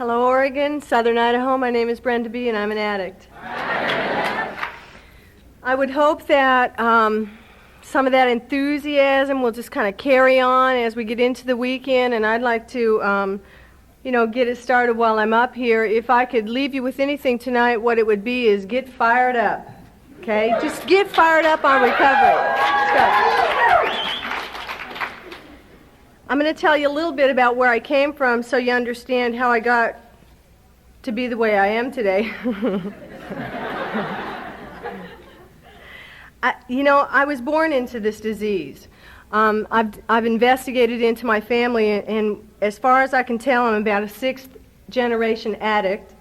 Hello, Oregon, Southern Idaho. My name is Brenda B., and I'm an addict. I would hope that some of that enthusiasm will just kind of carry on as we get into the weekend, and I'd like to, get it started while I'm up here. If I could leave you with anything tonight, what it would be is get fired up, okay? Just get fired up on recovery. Let's go. I'm going to tell you a little bit about where I came from so you understand how I got to be the way I am today. I was born into this disease. I've investigated into my family, and as far as I can tell, I'm about a sixth-generation addict.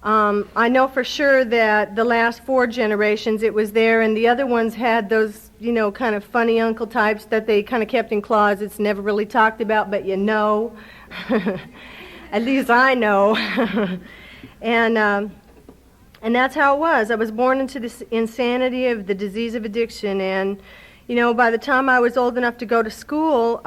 I know for sure that the last 4 generations it was there, and the other ones had those, kind of funny uncle types that they kind of kept in closets, never really talked about, but at least I know. And that's how it was. I was born into this insanity of the disease of addiction, and by the time I was old enough to go to school,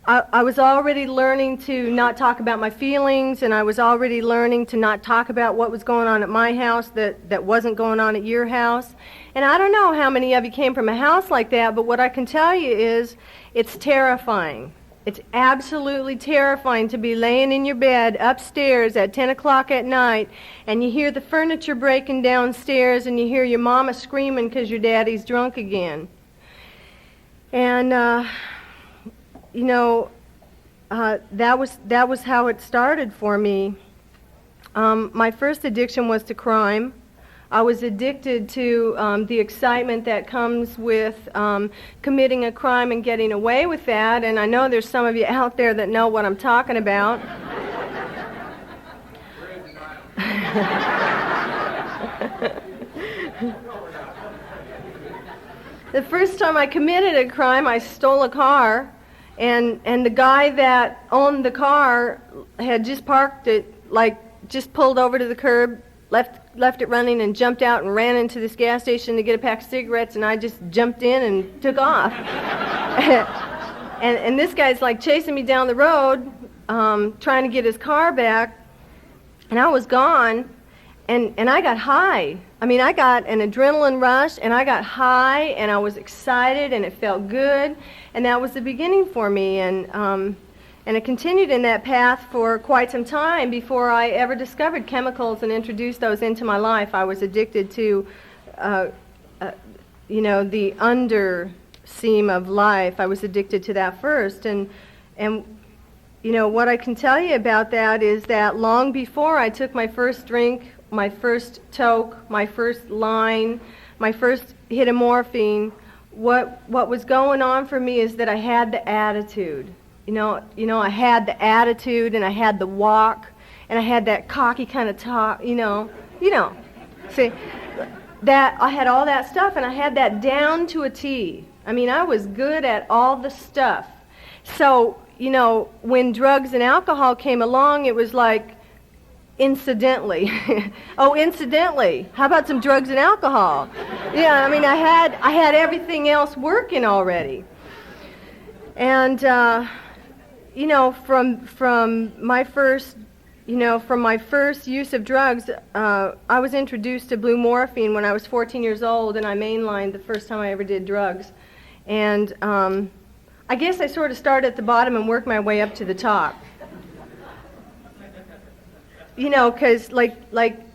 I was already learning to not talk about my feelings, and I was already learning to not talk about what was going on at my house that wasn't going on at your house. And I don't know how many of you came from a house like that, but what I can tell you is it's terrifying. It's absolutely terrifying to be laying in your bed upstairs at 10 o'clock at night, and you hear the furniture breaking downstairs, and you hear your mama screaming because your daddy's drunk again. And that was how it started for me. My first addiction was to crime. I was addicted to the excitement that comes with committing a crime and getting away with that, and I know there's some of you out there that know what I'm talking about. The first time I committed a crime, I stole a car. And the guy that owned the car had just parked it, just pulled over to the curb, left it running, and jumped out and ran into this gas station to get a pack of cigarettes, and I just jumped in and took off. and this guy's chasing me down the road, trying to get his car back, and I was gone, and I got high. I got an adrenaline rush, and I got high, and I was excited, and it felt good, and that was the beginning for me, and it continued in that path for quite some time before I ever discovered chemicals and introduced those into my life. I was addicted to, the under seam of life. I was addicted to that first, and what I can tell you about that is that long before I took my first drink, my first toke, my first line, my first hit of morphine, what was going on for me is that I had the attitude. I had the attitude, and I had the walk, and I had that cocky kind of talk, See, that I had all that stuff, and I had that down to a T. I was good at all the stuff. So, when drugs and alcohol came along, it was like, incidentally. Oh, incidentally, how about some drugs and alcohol? Yeah, I had everything else working already. And from my first use of drugs, I was introduced to blue morphine when I was 14 years old, and I mainlined the first time I ever did drugs. And I guess I sort of started at the bottom and worked my way up to the top. Because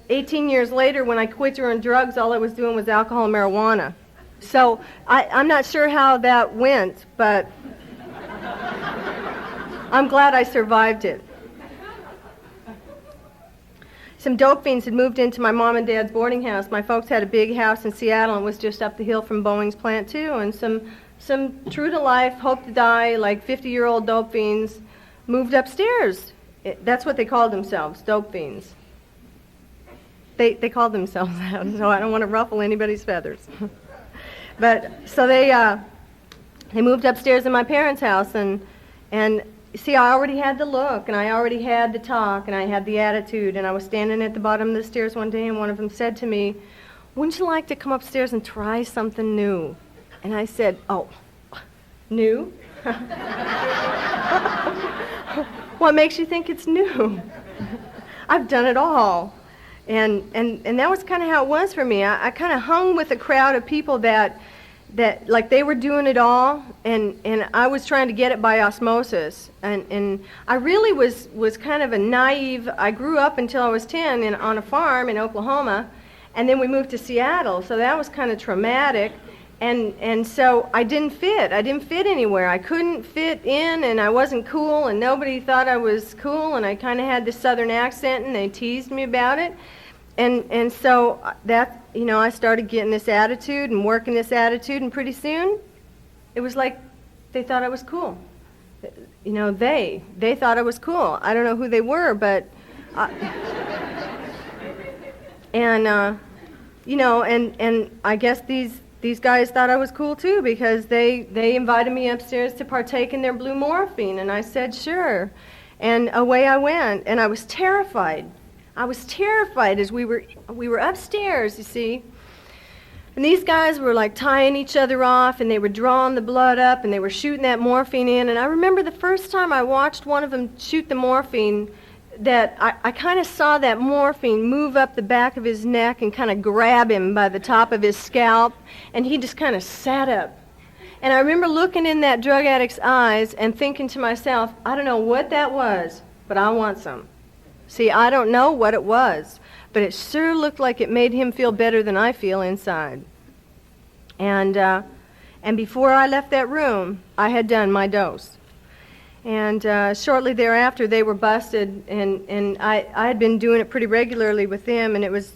18 years later, when I quit doing drugs, all I was doing was alcohol and marijuana. So I'm not sure how that went, but I'm glad I survived it. Some dope fiends had moved into my mom and dad's boarding house. My folks had a big house in Seattle and was just up the hill from Boeing's plant too. And some true to life, hope to die, 50-year-old dope fiends moved upstairs. That's what they called themselves, dope fiends. They called themselves that, so I don't want to ruffle anybody's feathers. But so they moved upstairs in my parents' house, and see, I already had the look, and I already had the talk, and I had the attitude, and I was standing at the bottom of the stairs one day, and one of them said to me, "Wouldn't you like to come upstairs and try something new?" And I said, "Oh, new?" What makes you think it's new? I've done it all. And that was kind of how it was for me. I kind of hung with a crowd of people that like they were doing it all, and I was trying to get it by osmosis. And I really was kind of a naive. I grew up until I was 10 on a farm in Oklahoma, and then we moved to Seattle, so that was kind of traumatic. And so I didn't fit. I didn't fit anywhere. I couldn't fit in, and I wasn't cool, and nobody thought I was cool, and I kind of had this southern accent, and they teased me about it. And so that, I started getting this attitude and working this attitude, and pretty soon it was like they thought I was cool. They thought I was cool. I don't know who they were, but and I guess these guys thought I was cool too, because they invited me upstairs to partake in their blue morphine, and I said sure, and away I went, and I was terrified. I was terrified as we were upstairs, you see, and these guys were like tying each other off, and they were drawing the blood up, and they were shooting that morphine in. And I remember the first time I watched one of them shoot the morphine, that I kind of saw that morphine move up the back of his neck and kind of grab him by the top of his scalp, and he just kind of sat up. And I remember looking in that drug addict's eyes and thinking to myself, I don't know what that was, but I want some. See, I don't know what it was, but it sure looked like it made him feel better than I feel inside. And before I left that room, I had done my dose. And shortly thereafter, they were busted, and I had been doing it pretty regularly with them, and it was,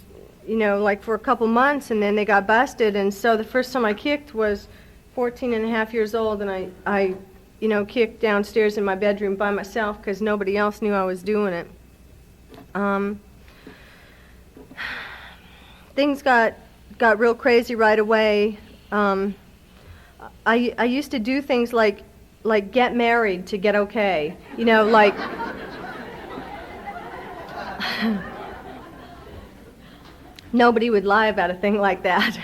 like for a couple months, and then they got busted. And so the first time I kicked was 14 and a half years old, and I kicked downstairs in my bedroom by myself because nobody else knew I was doing it. Things got real crazy right away. I used to do things like get married to get okay. Like nobody would lie about a thing like that.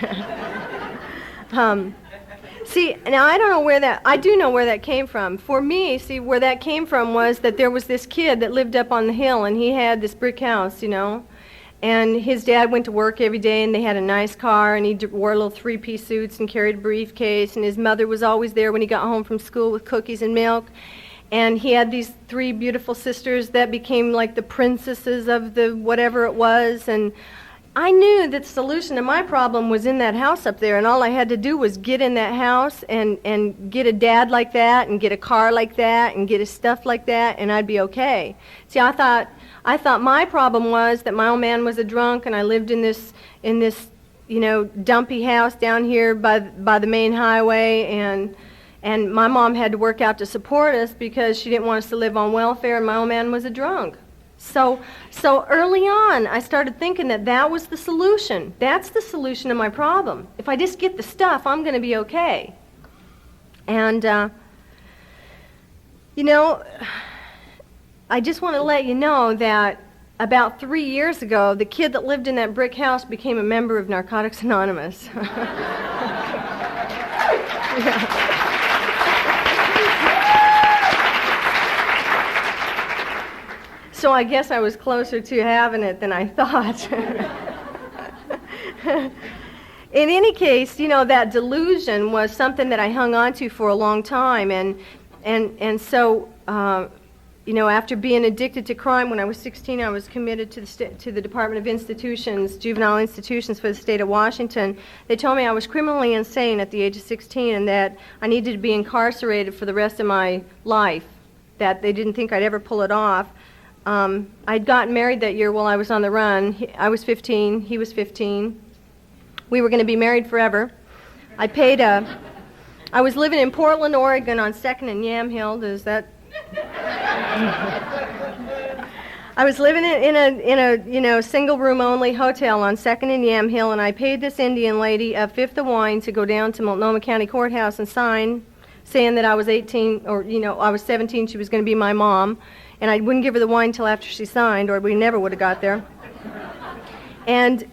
See, now I don't know where that, I do know where that came from. For me, see, where that came from was that there was this kid that lived up on the hill, and he had this brick house, and his dad went to work every day, and they had a nice car, and he wore little three-piece suits and carried a briefcase, and his mother was always there when he got home from school with cookies and milk. And he had these 3 beautiful sisters that became like the princesses of the whatever it was, and I knew that the solution to my problem was in that house up there, and all I had to do was get in that house and get a dad like that, and get a car like that, and get his stuff like that, and I'd be okay. See, I thought my problem was that my old man was a drunk, and I lived in this dumpy house down here by the main highway, and my mom had to work out to support us because she didn't want us to live on welfare, and my old man was a drunk. So early on, I started thinking that was the solution. That's the solution to my problem. If I just get the stuff, I'm going to be okay. And, I just want to let you know that about 3 years ago, the kid that lived in that brick house became a member of Narcotics Anonymous. Yeah. So I guess I was closer to having it than I thought. In any case, that delusion was something that I hung on to for a long time, and so after being addicted to crime when I was 16, I was committed to the Department of Institutions, juvenile institutions for the state of Washington. They told me I was criminally insane at the age of 16, and that I needed to be incarcerated for the rest of my life. That they didn't think I'd ever pull it off. I'd gotten married that year while I was on the run. I was 15, he was 15. We were going to be married forever. I was living in Portland, Oregon on 2nd and Yamhill. Does that... I was living in a single room only hotel on 2nd and Yamhill, and I paid this Indian lady a fifth of wine to go down to Multnomah County Courthouse and sign, saying that I was 18, or I was 17, she was going to be my mom. And I wouldn't give her the wine till after she signed, or we never would have got there. And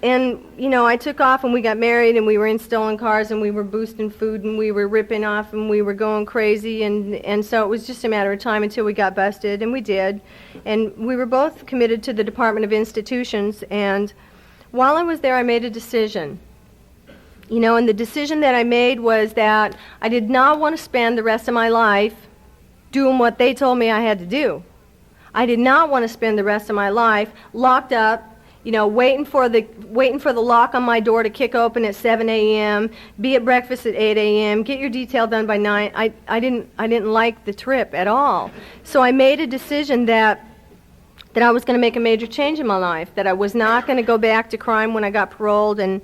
you know, I took off and we got married and we were in stolen cars and we were boosting food and we were ripping off and we were going crazy, and so it was just a matter of time until we got busted, and we did. And we were both committed to the Department of Institutions, and while I was there I made a decision. You know, and the decision that I made was that I did not want to spend the rest of my life doing what they told me I had to do. I did not want to spend the rest of my life locked up, you know, waiting for the lock on my door to kick open at 7 a.m., be at breakfast at 8 a.m., get your detail done by 9. I didn't like the trip at all. So I made a decision that I was going to make a major change in my life, that I was not going to go back to crime when I got paroled, and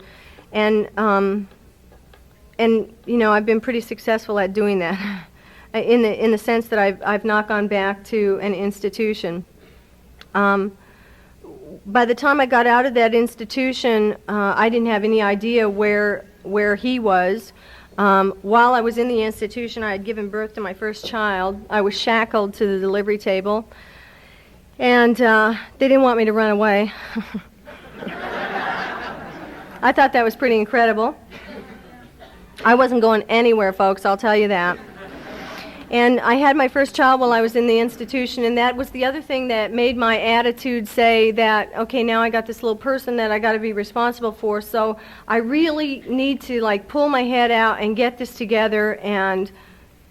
you know, I've been pretty successful at doing that in the sense that I've not gone back to an institution. By the time I got out of that institution, I didn't have any idea where he was. While I was in the institution, I had given birth to my first child. I was shackled to the delivery table, and they didn't want me to run away. I thought that was pretty incredible. I wasn't going anywhere, folks, I'll tell you that. And I had my first child while I was in the institution, and that was the other thing that made my attitude say that, okay, now I got this little person that I got to be responsible for, so I really need to, like, pull my head out and get this together and,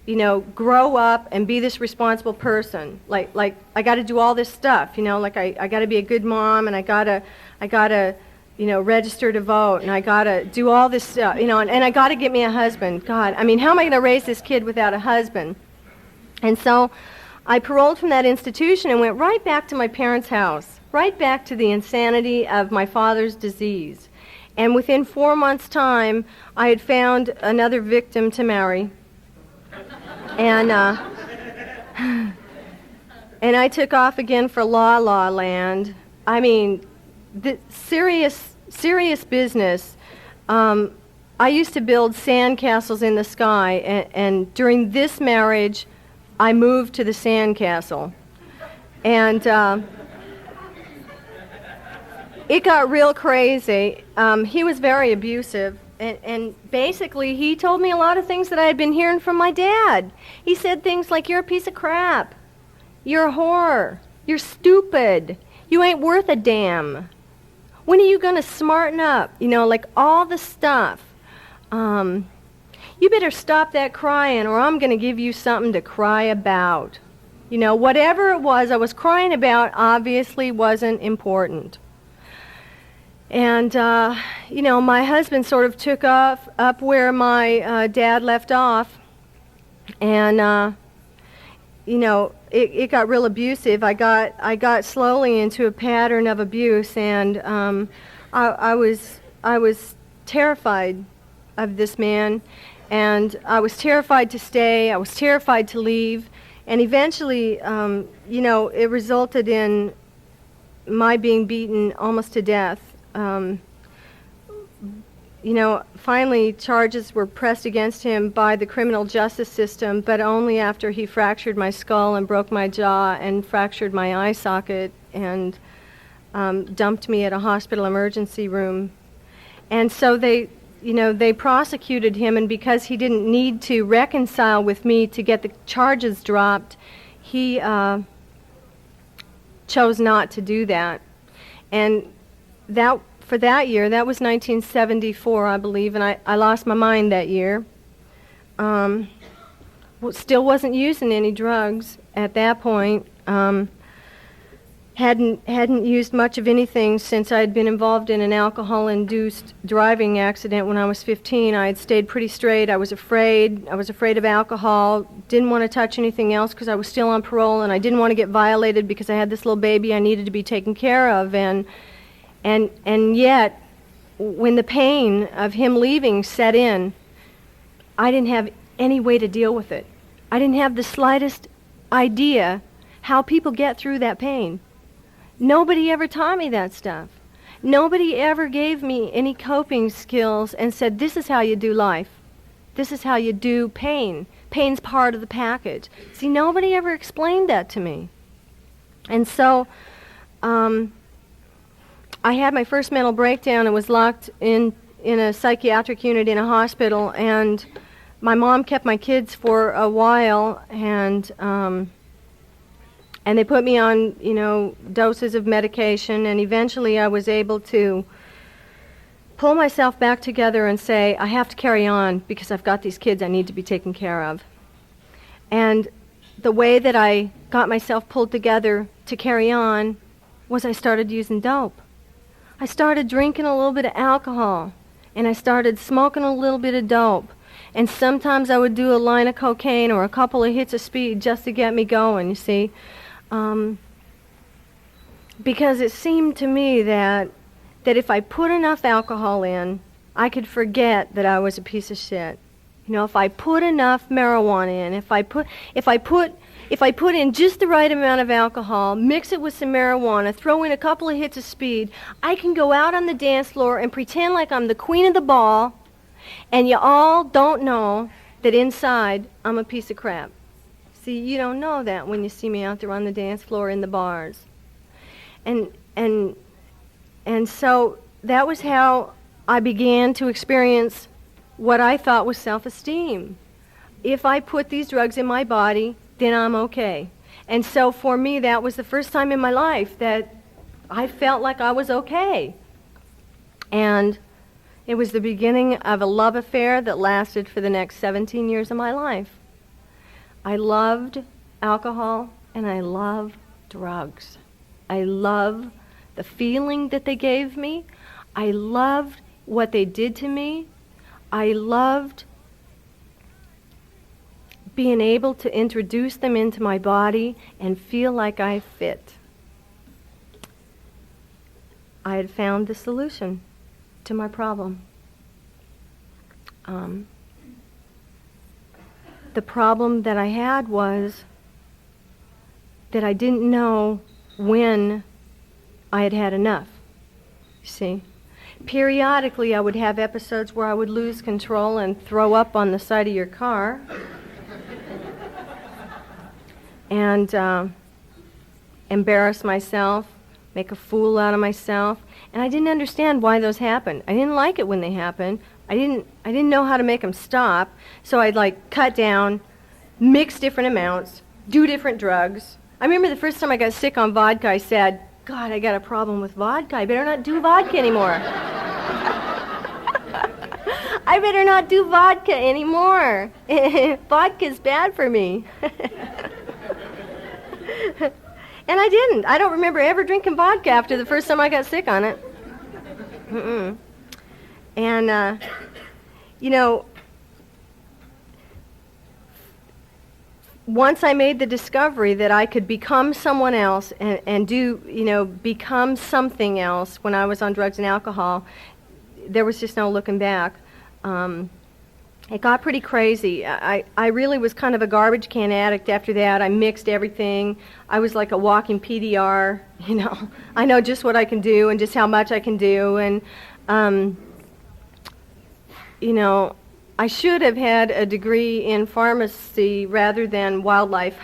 you know, grow up and be this responsible person. Like I got to do all this stuff, you know, like I got to be a good mom, and I got to, you know, register to vote, and I got to do all this stuff, you know, and I got to get me a husband. God, I mean, how am I going to raise this kid without a husband? And so I paroled from that institution and went right back to my parents' house, right back to the insanity of my father's disease. And within 4 months' time, I had found another victim to marry. And I took off again for La La Land. I mean, the serious business. I used to build sandcastles in the sky, and during this marriage, I moved to the sandcastle. And it got real crazy. He was very abusive, and basically he told me a lot of things that I had been hearing from my dad. He said things like, "You're a piece of crap. You're a whore. You're stupid. You ain't worth a damn. When are you going to smarten up?" You know, like all the stuff. "You better stop that crying, or I'm going to give you something to cry about." You know, whatever it was I was crying about obviously wasn't important. And, you know, my husband sort of took up where my dad left off. And, you know, it got real abusive. I got slowly into a pattern of abuse, and I was terrified of this man. And I was terrified to stay. I was terrified to leave. And eventually, you know, it resulted in my being beaten almost to death. You know, finally charges were pressed against him by the criminal justice system, but only after he fractured my skull and broke my jaw and fractured my eye socket and dumped me at a hospital emergency room. And so they prosecuted him, and because he didn't need to reconcile with me to get the charges dropped, he chose not to do that. And for that year, that was 1974, I believe, and I lost my mind that year. Still wasn't using any drugs at that point. Hadn't used much of anything since I had been involved in an alcohol-induced driving accident when I was 15. I had stayed pretty straight. I was afraid. I was afraid of alcohol. Didn't want to touch anything else because I was still on parole, and I didn't want to get violated because I had this little baby I needed to be taken care of. And yet, when the pain of him leaving set in, I didn't have any way to deal with it. I didn't have the slightest idea how people get through that pain. Nobody ever taught me that stuff. Nobody ever gave me any coping skills and said, this is how you do life. This is how you do pain. Pain's part of the package. See, nobody ever explained that to me. And so I had my first mental breakdown and was locked in a psychiatric unit in a hospital, and my mom kept my kids for a while, and they put me on, doses of medication, and eventually I was able to pull myself back together and say, I have to carry on because I've got these kids I need to be taken care of. And the way that I got myself pulled together to carry on was I started using dope. I started drinking a little bit of alcohol, and I started smoking a little bit of dope. And sometimes I would do a line of cocaine or a couple of hits of speed just to get me going, you see. Because it seemed to me that if I put enough alcohol in, I could forget that I was a piece of shit. If I put enough marijuana in, if I put in just the right amount of alcohol, mix it with some marijuana, throw in a couple of hits of speed, I can go out on the dance floor and pretend like I'm the queen of the ball, and you all don't know that inside I'm a piece of crap. See, you don't know that when you see me out there on the dance floor in the bars. And so that was how I began to experience what I thought was self-esteem. If I put these drugs in my body, then I'm okay. And so for me, that was the first time in my life that I felt like I was okay. And it was the beginning of a love affair that lasted for the next 17 years of my life. I loved alcohol and I love drugs. I love the feeling that they gave me. I loved what they did to me. I loved being able to introduce them into my body and feel like I fit. I had found the solution to my problem. The problem that I had was that I didn't know when I had had enough. You see? Periodically, I would have episodes where I would lose control and throw up on the side of your car. And embarrass myself, make a fool out of myself. And I didn't understand why those happened. I didn't like it when they happened. I didn't know how to make them stop. So I'd cut down, mix different amounts, do different drugs. I remember the first time I got sick on vodka, I said, God, I got a problem with vodka. I better not do vodka anymore. I better not do vodka anymore. Vodka's bad for me. And I didn't. I don't remember ever drinking vodka after the first time I got sick on it. Mm-mm. And, once I made the discovery that I could become someone else and become something else when I was on drugs and alcohol, there was just no looking back. It got pretty crazy. I really was kind of a garbage can addict after that. I mixed everything. I was like a walking PDR, I know just what I can do and just how much I can do. And, I should have had a degree in pharmacy rather than wildlife.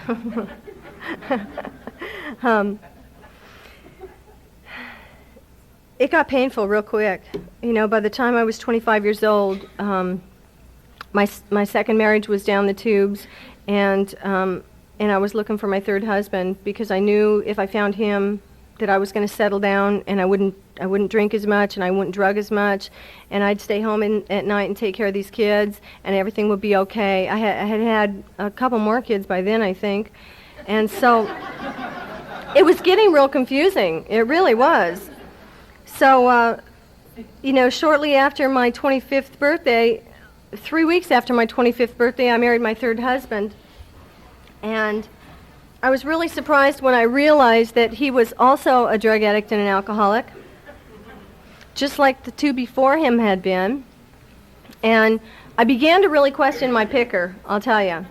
It got painful real quick. By the time I was 25 years old, my second marriage was down the tubes, and I was looking for my third husband because I knew if I found him that I was going to settle down and I wouldn't drink as much and I wouldn't drug as much, and I'd stay home at night and take care of these kids and everything would be okay. I had a couple more kids by then, I think, and so it was getting real confusing. It really was. So, shortly after my 25th birthday, 3 weeks after my 25th birthday, I married my third husband, and I was really surprised when I realized that he was also a drug addict and an alcoholic, just like the two before him had been. And I began to really question my picker, I'll tell you.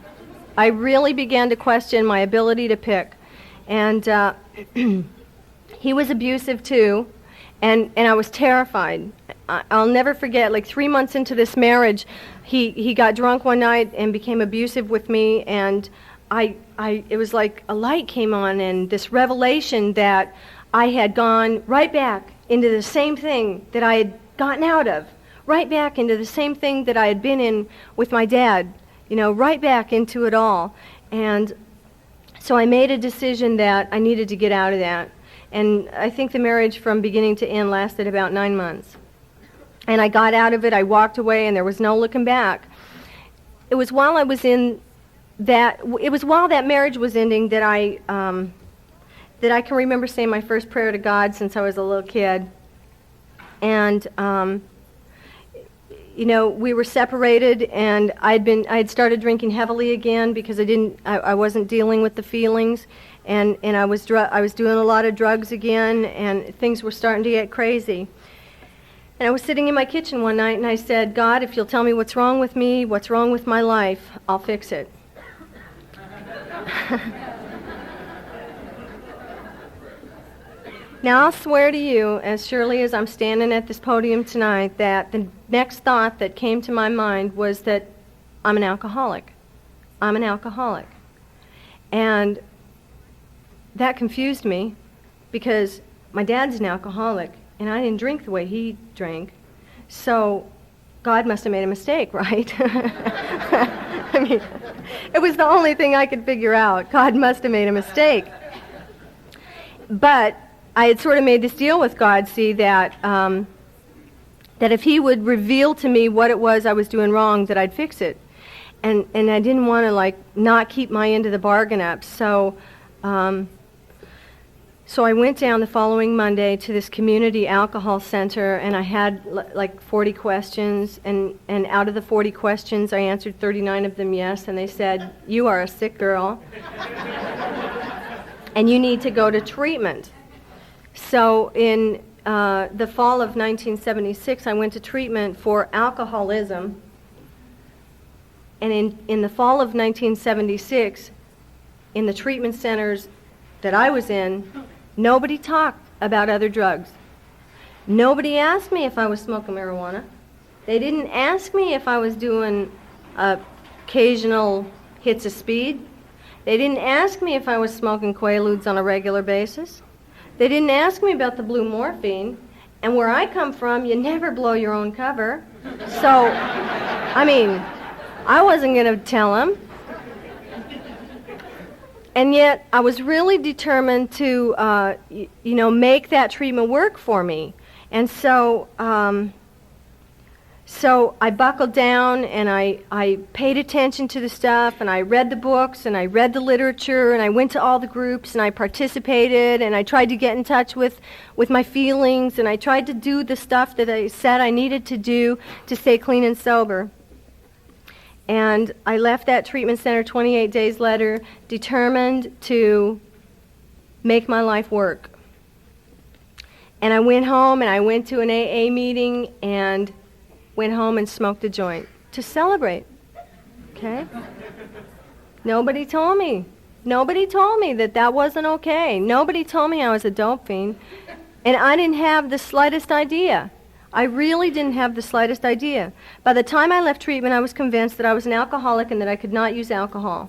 I really began to question my ability to pick. And he was abusive too, and I was terrified. I'll never forget, 3 months into this marriage, he got drunk one night and became abusive with me, and it was like a light came on and this revelation that I had gone right back into the same thing that I had gotten out of, right back into the same thing that I had been in with my dad, right back into it all. And so I made a decision that I needed to get out of that. And I think the marriage from beginning to end lasted about 9 months. And I got out of it, I walked away, and there was no looking back. It was while that marriage was ending that I can remember saying my first prayer to God since I was a little kid. And we were separated, and I had started drinking heavily again because I wasn't dealing with the feelings, and I was doing a lot of drugs again, and things were starting to get crazy. And I was sitting in my kitchen one night, and I said, God, if you'll tell me what's wrong with me, what's wrong with my life, I'll fix it. Now, I'll swear to you, as surely as I'm standing at this podium tonight, that the next thought that came to my mind was that I'm an alcoholic. I'm an alcoholic. And that confused me because my dad's an alcoholic, and I didn't drink the way he drank. So God must have made a mistake, right? I mean, it was the only thing I could figure out. God must have made a mistake. But I had sort of made this deal with God, that if He would reveal to me what it was I was doing wrong, that I'd fix it. And I didn't want to not keep my end of the bargain up. So I went down the following Monday to this community alcohol center, and I had 40 questions, and out of the 40 questions, I answered 39 of them yes, and they said, you are a sick girl, and you need to go to treatment. So in the fall of 1976, I went to treatment for alcoholism, and in the fall of 1976, in the treatment centers that I was in, nobody talked about other drugs. Nobody asked me if I was smoking marijuana. They didn't ask me if I was doing occasional hits of speed. They didn't ask me if I was smoking Quaaludes on a regular basis. They didn't ask me about the blue morphine. And where I come from, you never blow your own cover. So, I wasn't going to tell them. And yet, I was really determined to, make that treatment work for me. And so I buckled down, and I paid attention to the stuff, and I read the books, and I read the literature, and I went to all the groups, and I participated, and I tried to get in touch with my feelings, and I tried to do the stuff that I said I needed to do to stay clean and sober. And I left that treatment center 28 days later, determined to make my life work. And I went home, and I went to an AA meeting, and went home and smoked a joint to celebrate. Okay? Nobody told me. Nobody told me that wasn't okay. Nobody told me I was a dope fiend. And I didn't have the slightest idea. I really didn't have the slightest idea. By the time I left treatment, I was convinced that I was an alcoholic and that I could not use alcohol.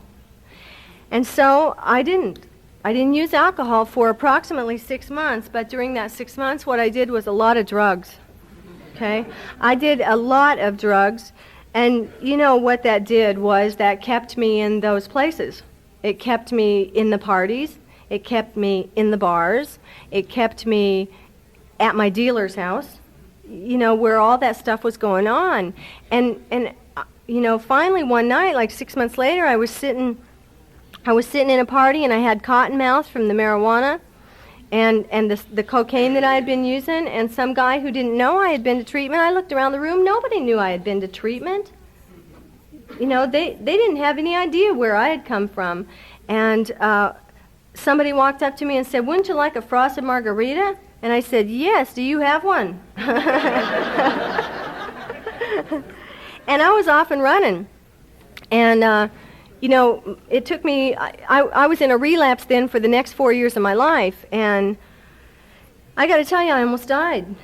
And so I didn't. I didn't use alcohol for approximately 6 months, but during that 6 months, what I did was a lot of drugs. Okay? I did a lot of drugs, and you know what that did was that kept me in those places. It kept me in the parties. It kept me in the bars. It kept me at my dealer's house, where all that stuff was going on. And finally one night, 6 months later, I was sitting in a party, and I had cotton mouth from the marijuana and the cocaine that I had been using, and some guy who didn't know I had been to treatment. I looked around the room. Nobody knew I had been to treatment. They didn't have any idea where I had come from. And somebody walked up to me and said, "Wouldn't you like a frosted margarita?" And I said, "Yes, do you have one?" And I was off and running. And, it took me, I was in a relapse then for the next 4 years of my life. And I got to tell you, I almost died.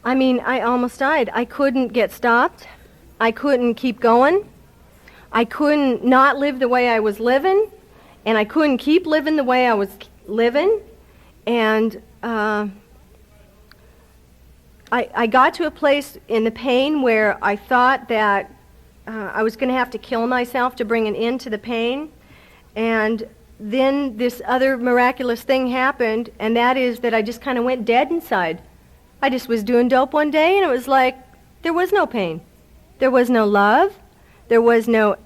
I almost died. I couldn't get stopped. I couldn't keep going. I couldn't not live the way I was living. And I couldn't keep living the way I was living. And I got to a place in the pain where I thought that I was going to have to kill myself to bring an end to the pain. And then this other miraculous thing happened, and that is that I just kind of went dead inside. I just was doing dope one day, and it was like there was no pain. There was no love. There was no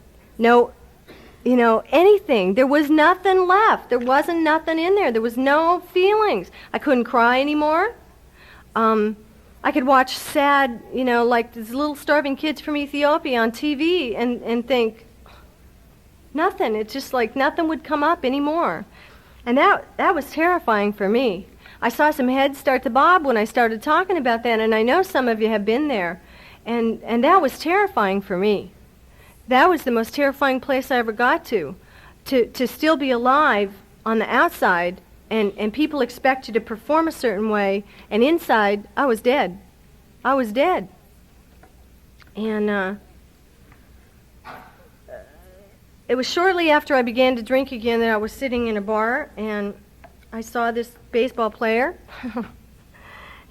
anything. There was nothing left. There wasn't nothing in there. There was no feelings. I couldn't cry anymore. I could watch sad, like these little starving kids from Ethiopia on TV and think, nothing. It's just like nothing would come up anymore. And that was terrifying for me. I saw some heads start to bob when I started talking about that, and I know some of you have been there. And that was terrifying for me. That was the most terrifying place I ever got to still be alive on the outside, and people expect you to perform a certain way, and inside, I was dead. I was dead. And it was shortly after I began to drink again that I was sitting in a bar, and I saw this baseball player,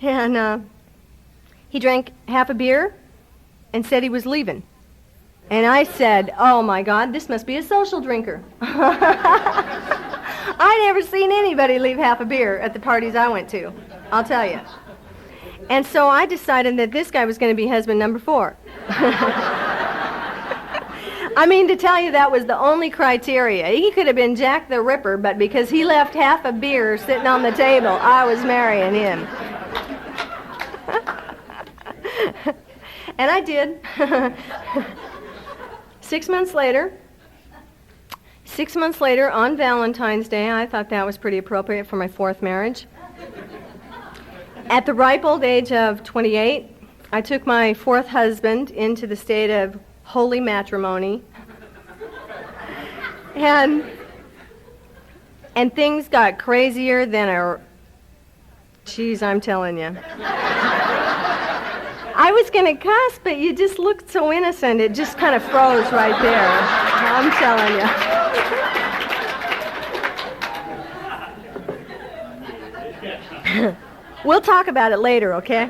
and he drank half a beer and said he was leaving. And I said, oh my God, this must be a social drinker. I never seen anybody leave half a beer at the parties I went to, I'll tell you. And so I decided that this guy was going to be husband number 4. I mean, to tell you, that was the only criteria. He could have been Jack the Ripper, but because he left half a beer sitting on the table, I was marrying him. And I did. 6 months later, on Valentine's Day, I thought that was pretty appropriate for my 4th marriage. At the ripe old age of 28, I took my 4th husband into the state of holy matrimony. And things got crazier than I'm telling you. I was going to cuss, but you just looked so innocent. It just kind of froze right there. I'm telling you. We'll talk about it later, okay?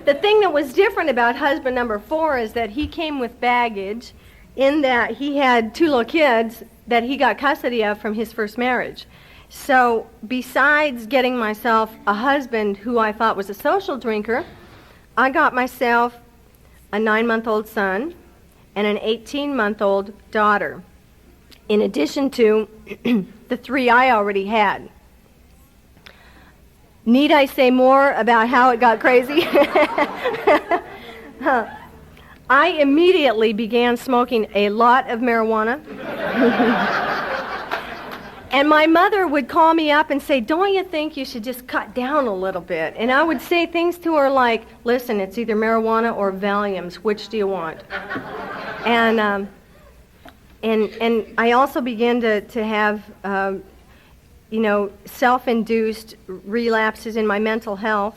The thing that was different about husband number 4 is that he came with baggage, in that he had 2 little kids that he got custody of from his first marriage. So besides getting myself a husband who I thought was a social drinker, I got myself a 9-month-old son and an 18-month-old daughter, in addition to the 3 I already had. Need I say more about how it got crazy? I immediately began smoking a lot of marijuana. And my mother would call me up and say, don't you think you should just cut down a little bit? And I would say things to her like, listen, it's either marijuana or Valiums. Which do you want? And I also began to have, self-induced relapses in my mental health.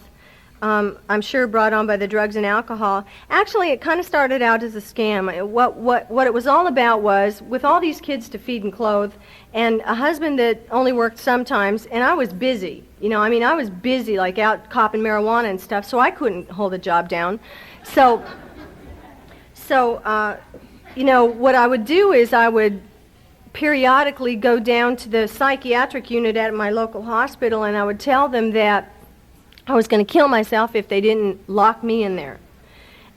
I'm sure brought on by the drugs and alcohol. Actually, it kind of started out as a scam. What it was all about was, with all these kids to feed and clothe, and a husband that only worked sometimes, and I was busy. I was busy, like out copping marijuana and stuff, so I couldn't hold a job down. So what I would do is I would periodically go down to the psychiatric unit at my local hospital, and I would tell them that I was going to kill myself if they didn't lock me in there.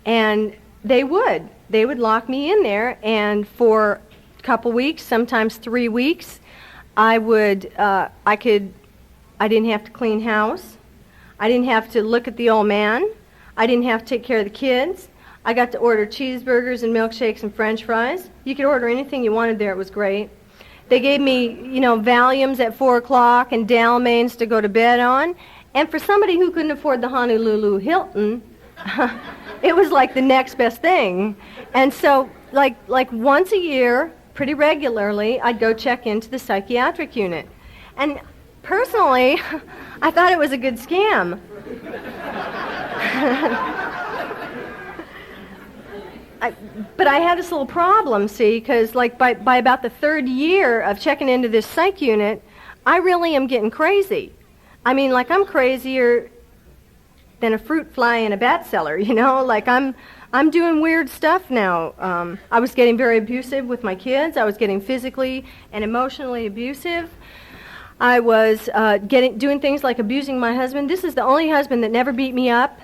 And they would. They would lock me in there, and for a couple weeks, sometimes 3 weeks, I didn't have to clean house. I didn't have to look at the old man. I didn't have to take care of the kids. I got to order cheeseburgers and milkshakes and French fries. You could order anything you wanted there. It was great. They gave me, Valiums at 4 o'clock and Dalmains to go to bed on. And for somebody who couldn't afford the Honolulu Hilton, it was like the next best thing. And so, like once a year, pretty regularly, I'd go check into the psychiatric unit. And personally, I thought it was a good scam. But I had this little problem, see, because by about the 3rd year of checking into this psych unit, I really am getting crazy. I mean, like I'm crazier than a fruit fly in a bat cellar, you know? Like I'm doing weird stuff now. I was getting very abusive with my kids. I was getting physically and emotionally abusive. I was doing things like abusing my husband. This is the only husband that never beat me up,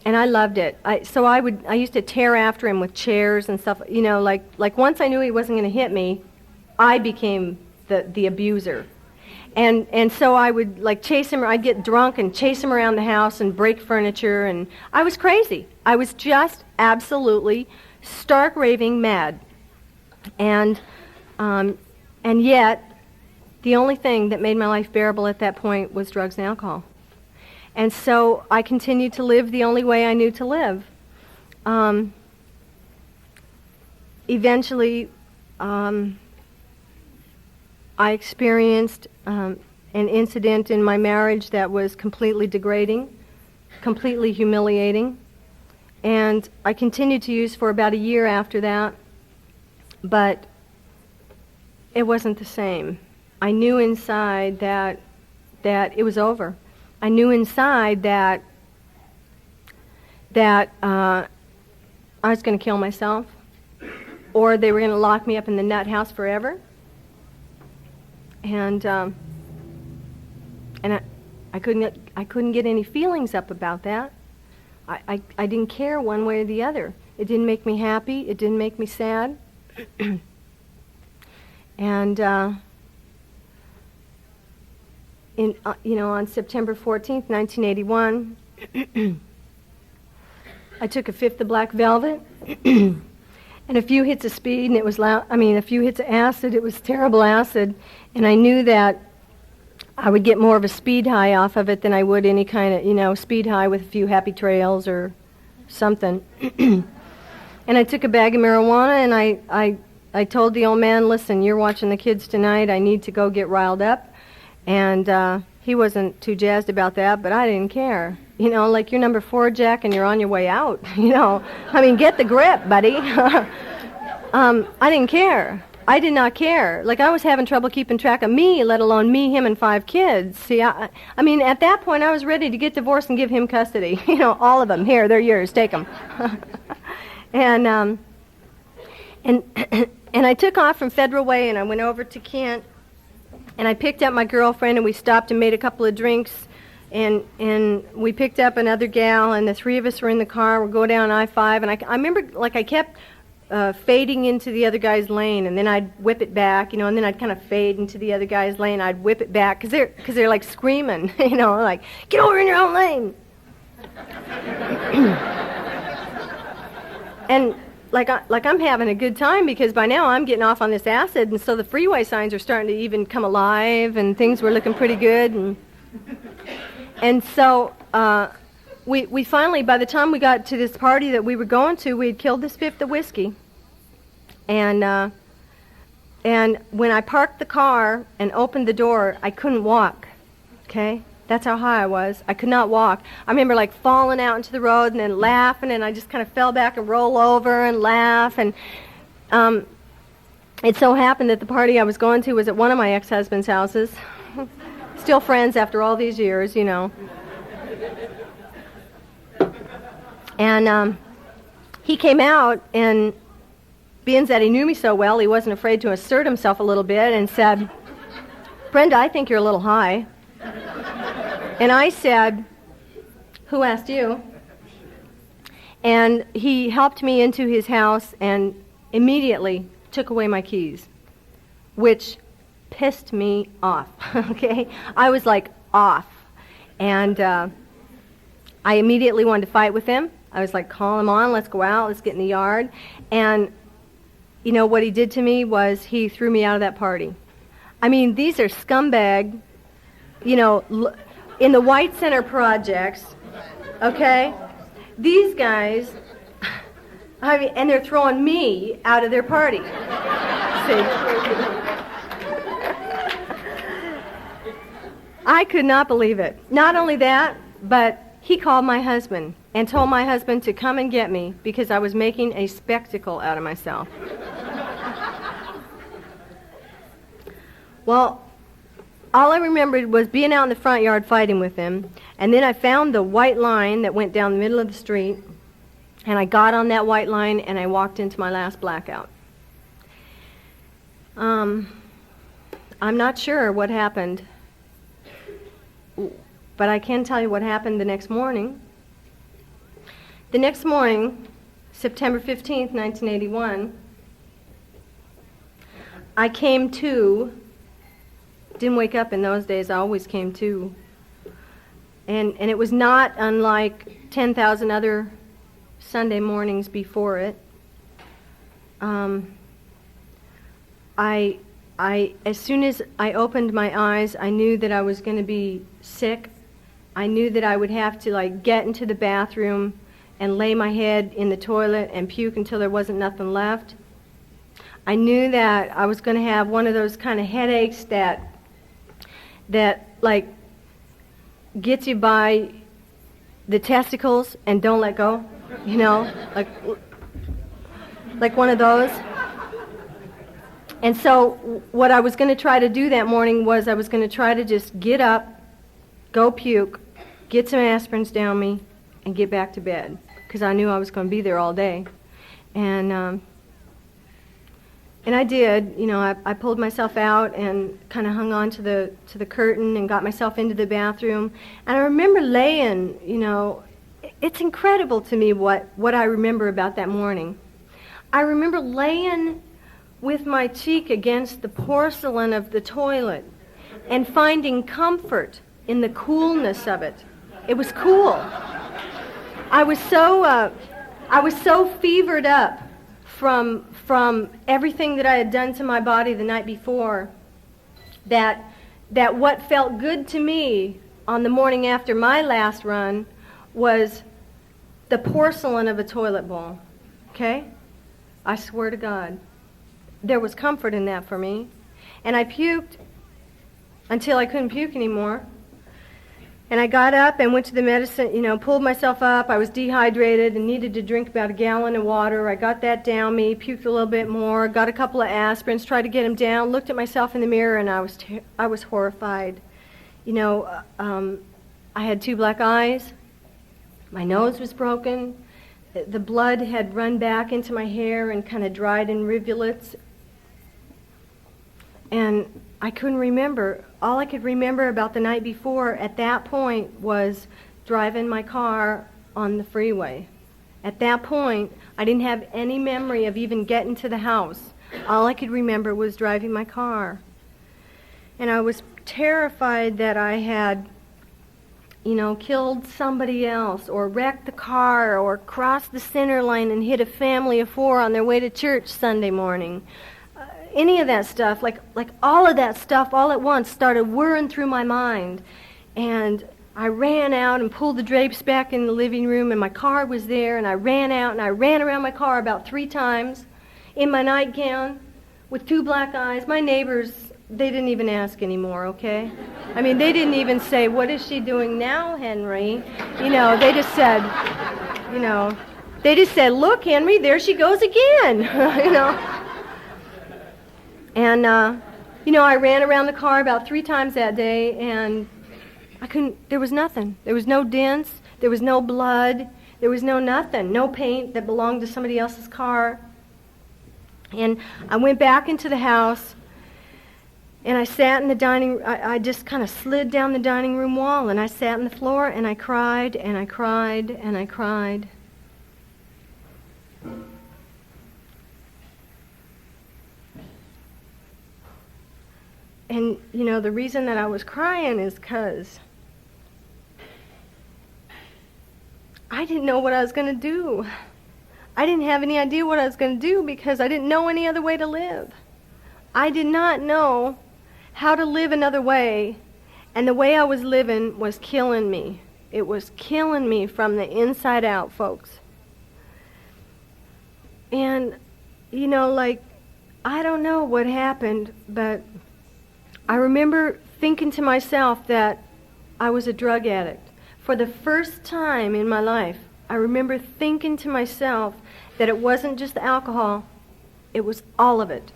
and I loved it. I used to tear after him with chairs and stuff. You know, like once I knew he wasn't going to hit me, I became the abuser. And so I would like chase him. I'd get drunk and chase him around the house and break furniture. And I was crazy. I was just absolutely stark raving mad. And yet, the only thing that made my life bearable at that point was drugs and alcohol. And so I continued to live the only way I knew to live. Eventually, I experienced an incident in my marriage that was completely degrading, completely humiliating, and I continued to use for about a year after that, but it wasn't the same. I knew inside that it was over. I knew inside that I was going to kill myself, or they were going to lock me up in the nut house forever. And I couldn't get any feelings up about that. I didn't care one way or the other. It didn't make me happy. It didn't make me sad. And on September 14th, 1981, I took a fifth of black velvet and a few hits of speed, and it was loud. I mean, a few hits of acid. It was terrible acid, and I knew that I would get more of a speed high off of it than I would any kind of, speed high with a few happy trails or something. And I took a bag of marijuana, and I told the old man, listen, you're watching the kids tonight. I need to go get riled up. And he wasn't too jazzed about that, but I didn't care. Like you're number 4, Jack, and you're on your way out. I mean, get the grip, buddy. I didn't care. I did not care. Like, I was having trouble keeping track of me, let alone me, him, and 5 kids. See, I mean, at that point, I was ready to get divorced and give him custody. All of them. Here, they're yours. Take them. And I took off from Federal Way, and I went over to Kent, and I picked up my girlfriend, and we stopped and made a couple of drinks, and we picked up another gal, and the 3 of us were in the car. We'll go down I-5, and I remember, like, I kept fading into the other guy's lane, and then I'd whip it back, and then I'd kind of fade into the other guy's lane. I'd whip it back, because they're like screaming, like, get over in your own lane. And like I'm having a good time, because by now I'm getting off on this acid, and so the freeway signs are starting to even come alive, and things were looking pretty good, and so we finally, by the time we got to this party that we were going to, we had killed this fifth of whiskey. And when I parked the car and opened the door, I couldn't walk, okay? That's how high I was. I could not walk. I remember like falling out into the road and then laughing, and I just kind of fell back and roll over and laugh. And it so happened that the party I was going to was at one of my ex-husband's houses. Still friends after all these years, And he came out, and being that he knew me so well, he wasn't afraid to assert himself a little bit and said, Brenda, I think you're a little high. And I said, who asked you? And he helped me into his house and immediately took away my keys, which pissed me off, okay? I was like off. And I immediately wanted to fight with him. I was like, call him on, let's go out, let's get in the yard. And what he did to me was he threw me out of that party. I mean, these are scumbag, in the White Center projects, okay? These guys, and they're throwing me out of their party. See? I could not believe it. Not only that, but he called my husband and told my husband to come and get me because I was making a spectacle out of myself. Well, all I remembered was being out in the front yard fighting with him, and then I found the white line that went down the middle of the street, and I got on that white line and I walked into my last blackout. I'm not sure what happened, but I can tell you what happened the next morning. The next morning, September 15th, 1981, I came to. Didn't wake up in those days. I always came to. And it was not unlike 10,000 other Sunday mornings before it. As soon as I opened my eyes, I knew that I was going to be sick. I knew that I would have to get into the bathroom and lay my head in the toilet and puke until there wasn't nothing left. I knew that I was going to have one of those kind of headaches that gets you by the testicles and don't let go, like one of those. And so what I was going to try to do that morning was I was going to try to just get up, go puke, get some aspirins down me, and get back to bed, because I knew I was going to be there all day. And I did. I pulled myself out and kind of hung on to the curtain and got myself into the bathroom. And I remember laying, it's incredible to me what I remember about that morning. I remember laying with my cheek against the porcelain of the toilet and finding comfort in the coolness of it. It was cool. I was so fevered up from everything that I had done to my body the night before that what felt good to me on the morning after my last run was the porcelain of a toilet bowl. Okay? I swear to God. There was comfort in that for me. And I puked until I couldn't puke anymore. And I got up and went to the medicine, pulled myself up. I was dehydrated and needed to drink about a gallon of water. I got that down me, puked a little bit more, got a couple of aspirins, tried to get them down, looked at myself in the mirror, and I was horrified. I had 2 black eyes. My nose was broken. The blood had run back into my hair and kind of dried in rivulets. And I couldn't remember. All I could remember about the night before at that point was driving my car on the freeway. At that point, I didn't have any memory of even getting to the house. All I could remember was driving my car. And I was terrified that I had, killed somebody else or wrecked the car or crossed the center line and hit a family of 4 on their way to church Sunday morning. Any of that stuff, like all of that stuff all at once started whirring through my mind. And I ran out and pulled the drapes back in the living room, and my car was there, and I ran out and I ran around my car about 3 times in my nightgown with 2 black eyes. My neighbors, they didn't even ask anymore, okay? I mean, they didn't even say, "What is she doing now, Henry?" They just said, "Look, Henry, there she goes again," And, I ran around the car about 3 times that day, and there was nothing. There was no dents, there was no blood, there was no nothing, no paint that belonged to somebody else's car. And I went back into the house, and I sat in the dining, I just kind of slid down the dining room wall, and I sat on the floor, and I cried, and I cried, and I cried. And, the reason that I was crying is because I didn't know what I was going to do. I didn't have any idea what I was going to do because I didn't know any other way to live. I did not know how to live another way, and the way I was living was killing me. It was killing me from the inside out, folks. And, I don't know what happened, but I remember thinking to myself that I was a drug addict. For the first time in my life, I remember thinking to myself that it wasn't just the alcohol, it was all of it.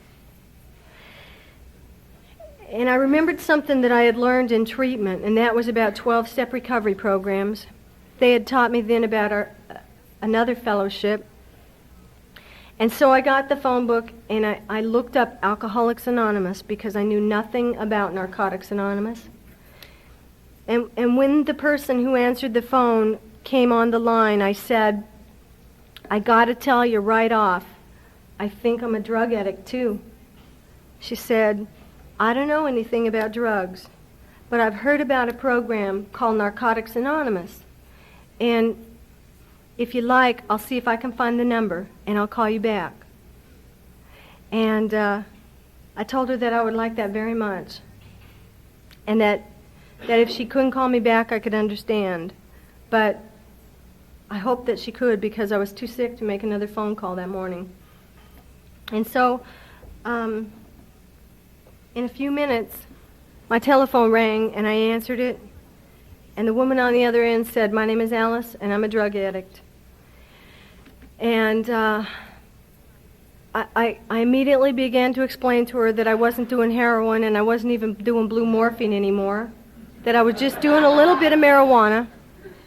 And I remembered something that I had learned in treatment, and that was about 12-step recovery programs. They had taught me then about another fellowship. And so I got the phone book, and I looked up Alcoholics Anonymous because I knew nothing about Narcotics Anonymous. And when the person who answered the phone came on the line, I said, I got to tell you right off, I think I'm a drug addict too. She said, I don't know anything about drugs, but I've heard about a program called Narcotics Anonymous. And if you like, I'll see if I can find the number, and I'll call you back. And I told her that I would like that very much. And that if she couldn't call me back, I could understand. But I hoped that she could because I was too sick to make another phone call that morning. And so, in a few minutes, my telephone rang, and I answered it. And the woman on the other end said, my name is Alice, and I'm a drug addict. And I immediately began to explain to her that I wasn't doing heroin, and I wasn't even doing blue morphine anymore, that I was just doing a little bit of marijuana.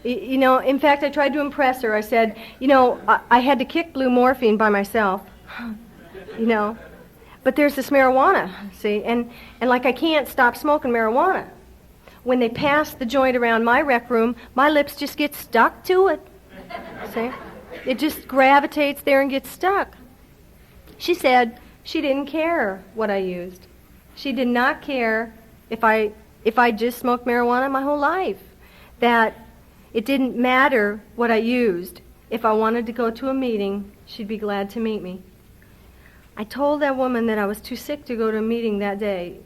You know, in fact, I tried to impress her. I said, you know, I had to kick blue morphine by myself, you know. But there's this marijuana, see, and like I can't stop smoking marijuana. When they pass the joint around my rec room, my lips just get stuck to it, see. It just gravitates there and gets stuck. She said she didn't care what I used. She did not care if I just smoked marijuana my whole life. That it didn't matter what I used. If I wanted to go to a meeting, she'd be glad to meet me. I told that woman that I was too sick to go to a meeting that day,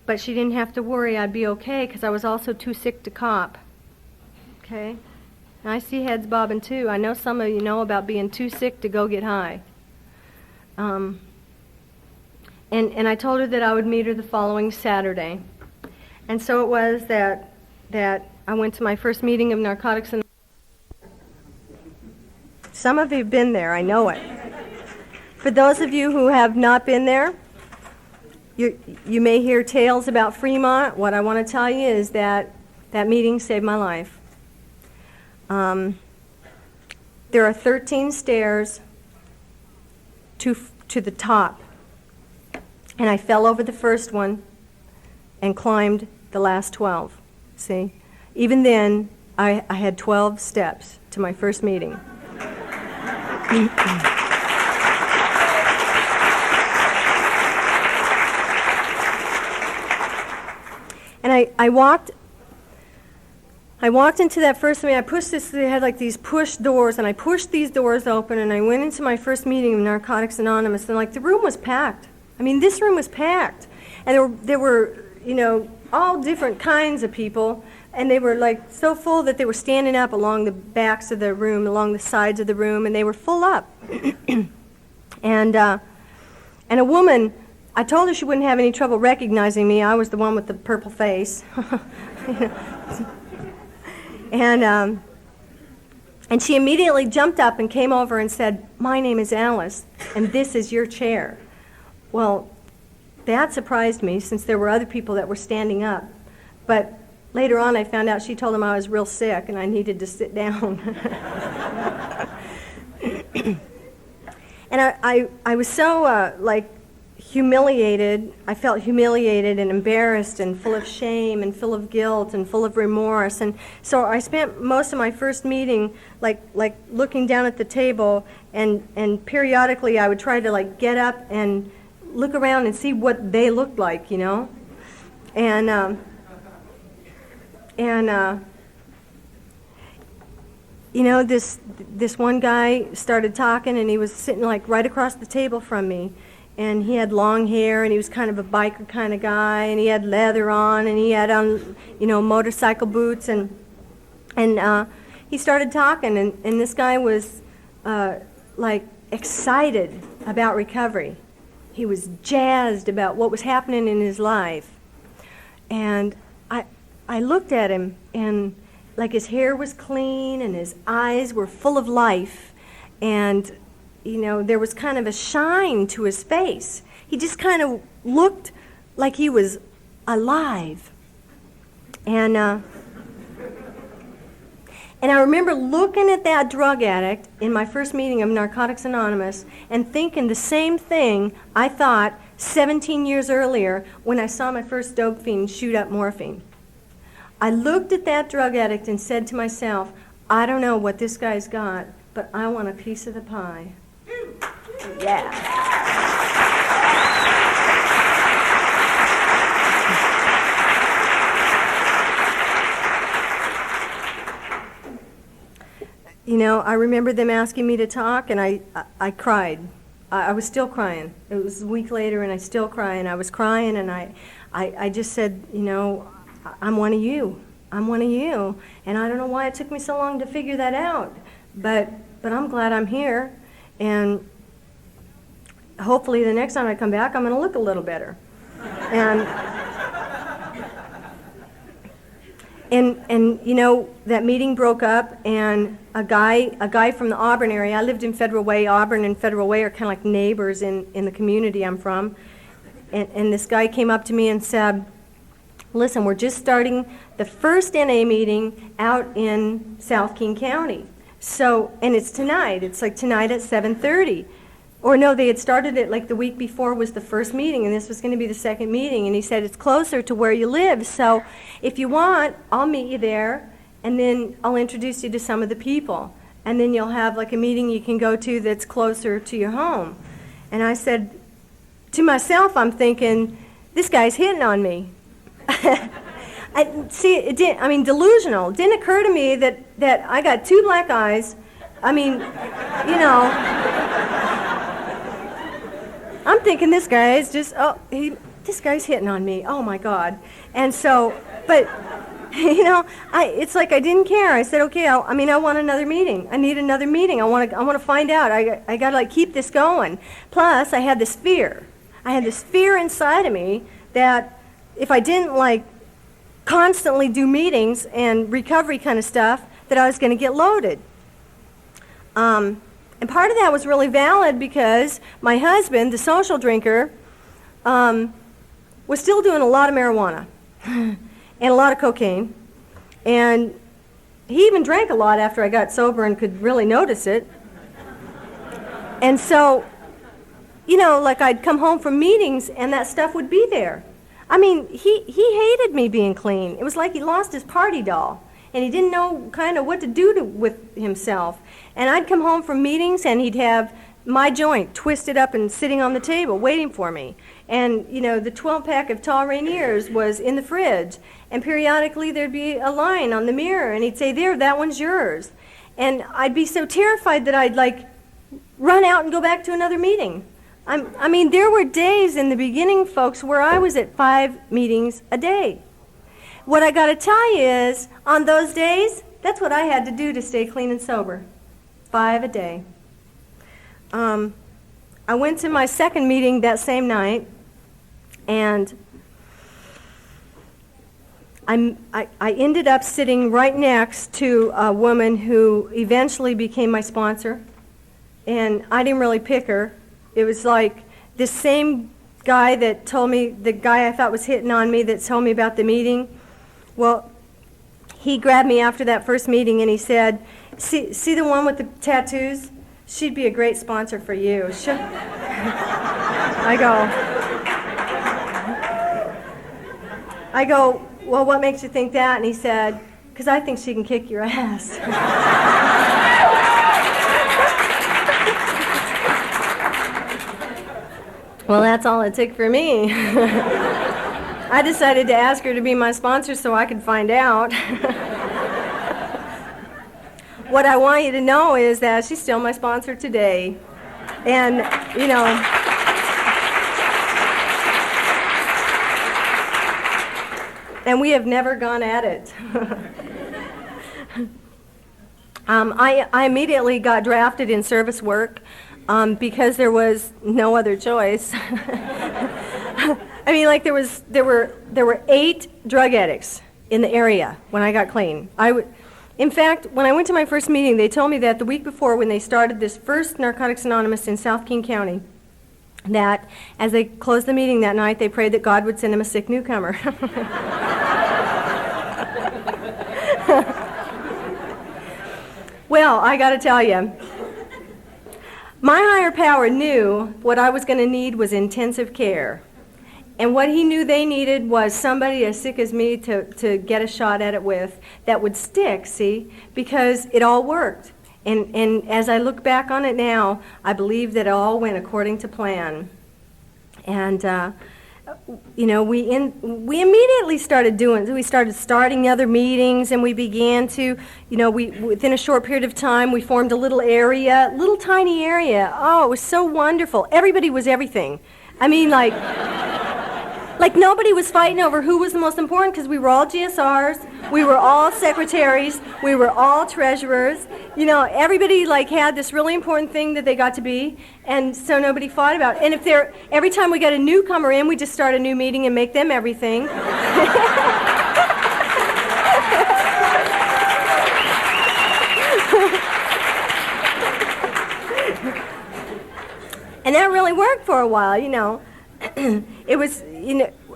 but she didn't have to worry I'd be okay because I was also too sick to cop. Okay? And I see heads bobbing too. I know some of you know about being too sick to go get high. And I told her that I would meet her the following Saturday. And so it was that I went to my first meeting of Narcotics Anonymous. Some of you have been there, I know it. For those of you who have not been there, you may hear tales about Fremont. What I want to tell you is that meeting saved my life. There are 13 stairs to the top, and I fell over the first one and climbed the last 12. See? Even then, I had 12 steps to my first meeting. And I walked into that first meeting. I pushed this, they had like these push doors, and I pushed these doors open, and I went into my first meeting of Narcotics Anonymous, and like the room was packed. I mean, this room was packed. And there were, you know, all different kinds of people, and they were like so full that they were standing up along the backs of the room, along the sides of the room, and they were full up. And a woman, I told her she wouldn't have any trouble recognizing me. I was the one with the purple face. And she immediately jumped up and came over and said, my name is Alice, and this is your chair. Well, that surprised me, since there were other people that were standing up. But later on, I found out she told them I was real sick and I needed to sit down. And I was so, humiliated. I felt humiliated and embarrassed and full of shame and full of guilt and full of remorse. And so I spent most of my first meeting like looking down at the table, and periodically I would try to like get up and look around and see what they looked like, you know. And you know, this one guy started talking, and he was sitting like right across the table from me. And he had long hair, and he was kind of a biker kind of guy, and he had leather on, and he had on, you know, motorcycle boots, and he started talking, and this guy was like excited about recovery. He was jazzed about what was happening in his life. And I looked at him, and like his hair was clean, and his eyes were full of life, and you know, there was kind of a shine to his face. He just kind of looked like he was alive. And I remember looking at that drug addict in my first meeting of Narcotics Anonymous and thinking the same thing I thought 17 years earlier when I saw my first dope fiend shoot up morphine. I looked at that drug addict and said to myself, I don't know what this guy's got, but I want a piece of the pie. Yeah. You know, I remember them asking me to talk, and I cried. I was still crying. It was a week later, and I still cry, and I was crying, and I just said, you know, I'm one of you. I'm one of you. And I don't know why it took me so long to figure that out, but I'm glad I'm here, and hopefully the next time I come back, I'm going to look a little better. And you know, that meeting broke up, and a guy from the Auburn area, I lived in Federal Way. Auburn and Federal Way are kind of like neighbors in the community I'm from. And this guy came up to me and said, listen, we're just starting the first NA meeting out in South King County. So, and it's tonight. It's like tonight at 7:30. Or no, they had started it like the week before was the first meeting, and this was going to be the second meeting. And he said, it's closer to where you live, so if you want, I'll meet you there, and then I'll introduce you to some of the people. And then you'll have like a meeting you can go to that's closer to your home. And I said, to myself, I'm thinking, this guy's hitting on me. Delusional. It didn't occur to me that I got two black eyes. I mean, you know, I'm thinking this guy is just, this guy's hitting on me. Oh my God. And so, but, you know, it's like I didn't care. I said, okay, I want another meeting. I need another meeting. I want to find out. I got to like keep this going. Plus, I had this fear. I had this fear inside of me that if I didn't like constantly do meetings and recovery kind of stuff, that I was going to get loaded. And part of that was really valid because my husband, the social drinker, was still doing a lot of marijuana and a lot of cocaine. And he even drank a lot after I got sober and could really notice it. And so, you know, like I'd come home from meetings and that stuff would be there. I mean, he hated me being clean. It was like he lost his party doll. And he didn't know kind of what to do with himself. And I'd come home from meetings, and he'd have my joint twisted up and sitting on the table waiting for me. And, you know, the 12-pack of Tall Rainiers was in the fridge. And periodically there'd be a line on the mirror, and he'd say, there, that one's yours. And I'd be so terrified that I'd, like, run out and go back to another meeting. I mean, there were days in the beginning, folks, where I was at 5 meetings a day. What I got to tell you is, on those days, that's what I had to do to stay clean and sober. 5 a day. I went to my second meeting that same night, and I ended up sitting right next to a woman who eventually became my sponsor, and I didn't really pick her. It was like this same guy that told me, the guy I thought was hitting on me that told me about the meeting. Well, he grabbed me after that first meeting and he said, see the one with the tattoos? She'd be a great sponsor for you. I go, well, what makes you think that? And he said, because I think she can kick your ass. Well, that's all it took for me. I decided to ask her to be my sponsor so I could find out. What I want you to know is that she's still my sponsor today. And, you know, and we have never gone at it. I immediately got drafted in service work because there was no other choice. I mean, like there were 8 drug addicts in the area when I got clean. In fact, when I went to my first meeting, they told me that the week before when they started this first Narcotics Anonymous in South King County, that as they closed the meeting that night, they prayed that God would send them a sick newcomer. Well, I got to tell you, my higher power knew what I was going to need was intensive care. And what he knew they needed was somebody as sick as me to get a shot at it with that would stick, see, because it all worked. And as I look back on it now, I believe that it all went according to plan. And, we immediately started starting other meetings, and we began to, within a short period of time, we formed a little tiny area. Oh, it was so wonderful. Everybody was everything. I mean, like nobody was fighting over who was the most important, because we were all GSRs, we were all secretaries, we were all treasurers. Everybody had this really important thing that they got to be, and so nobody fought about it. And every time we got a newcomer in, we just start a new meeting and make them everything. And that really worked for a while, It was,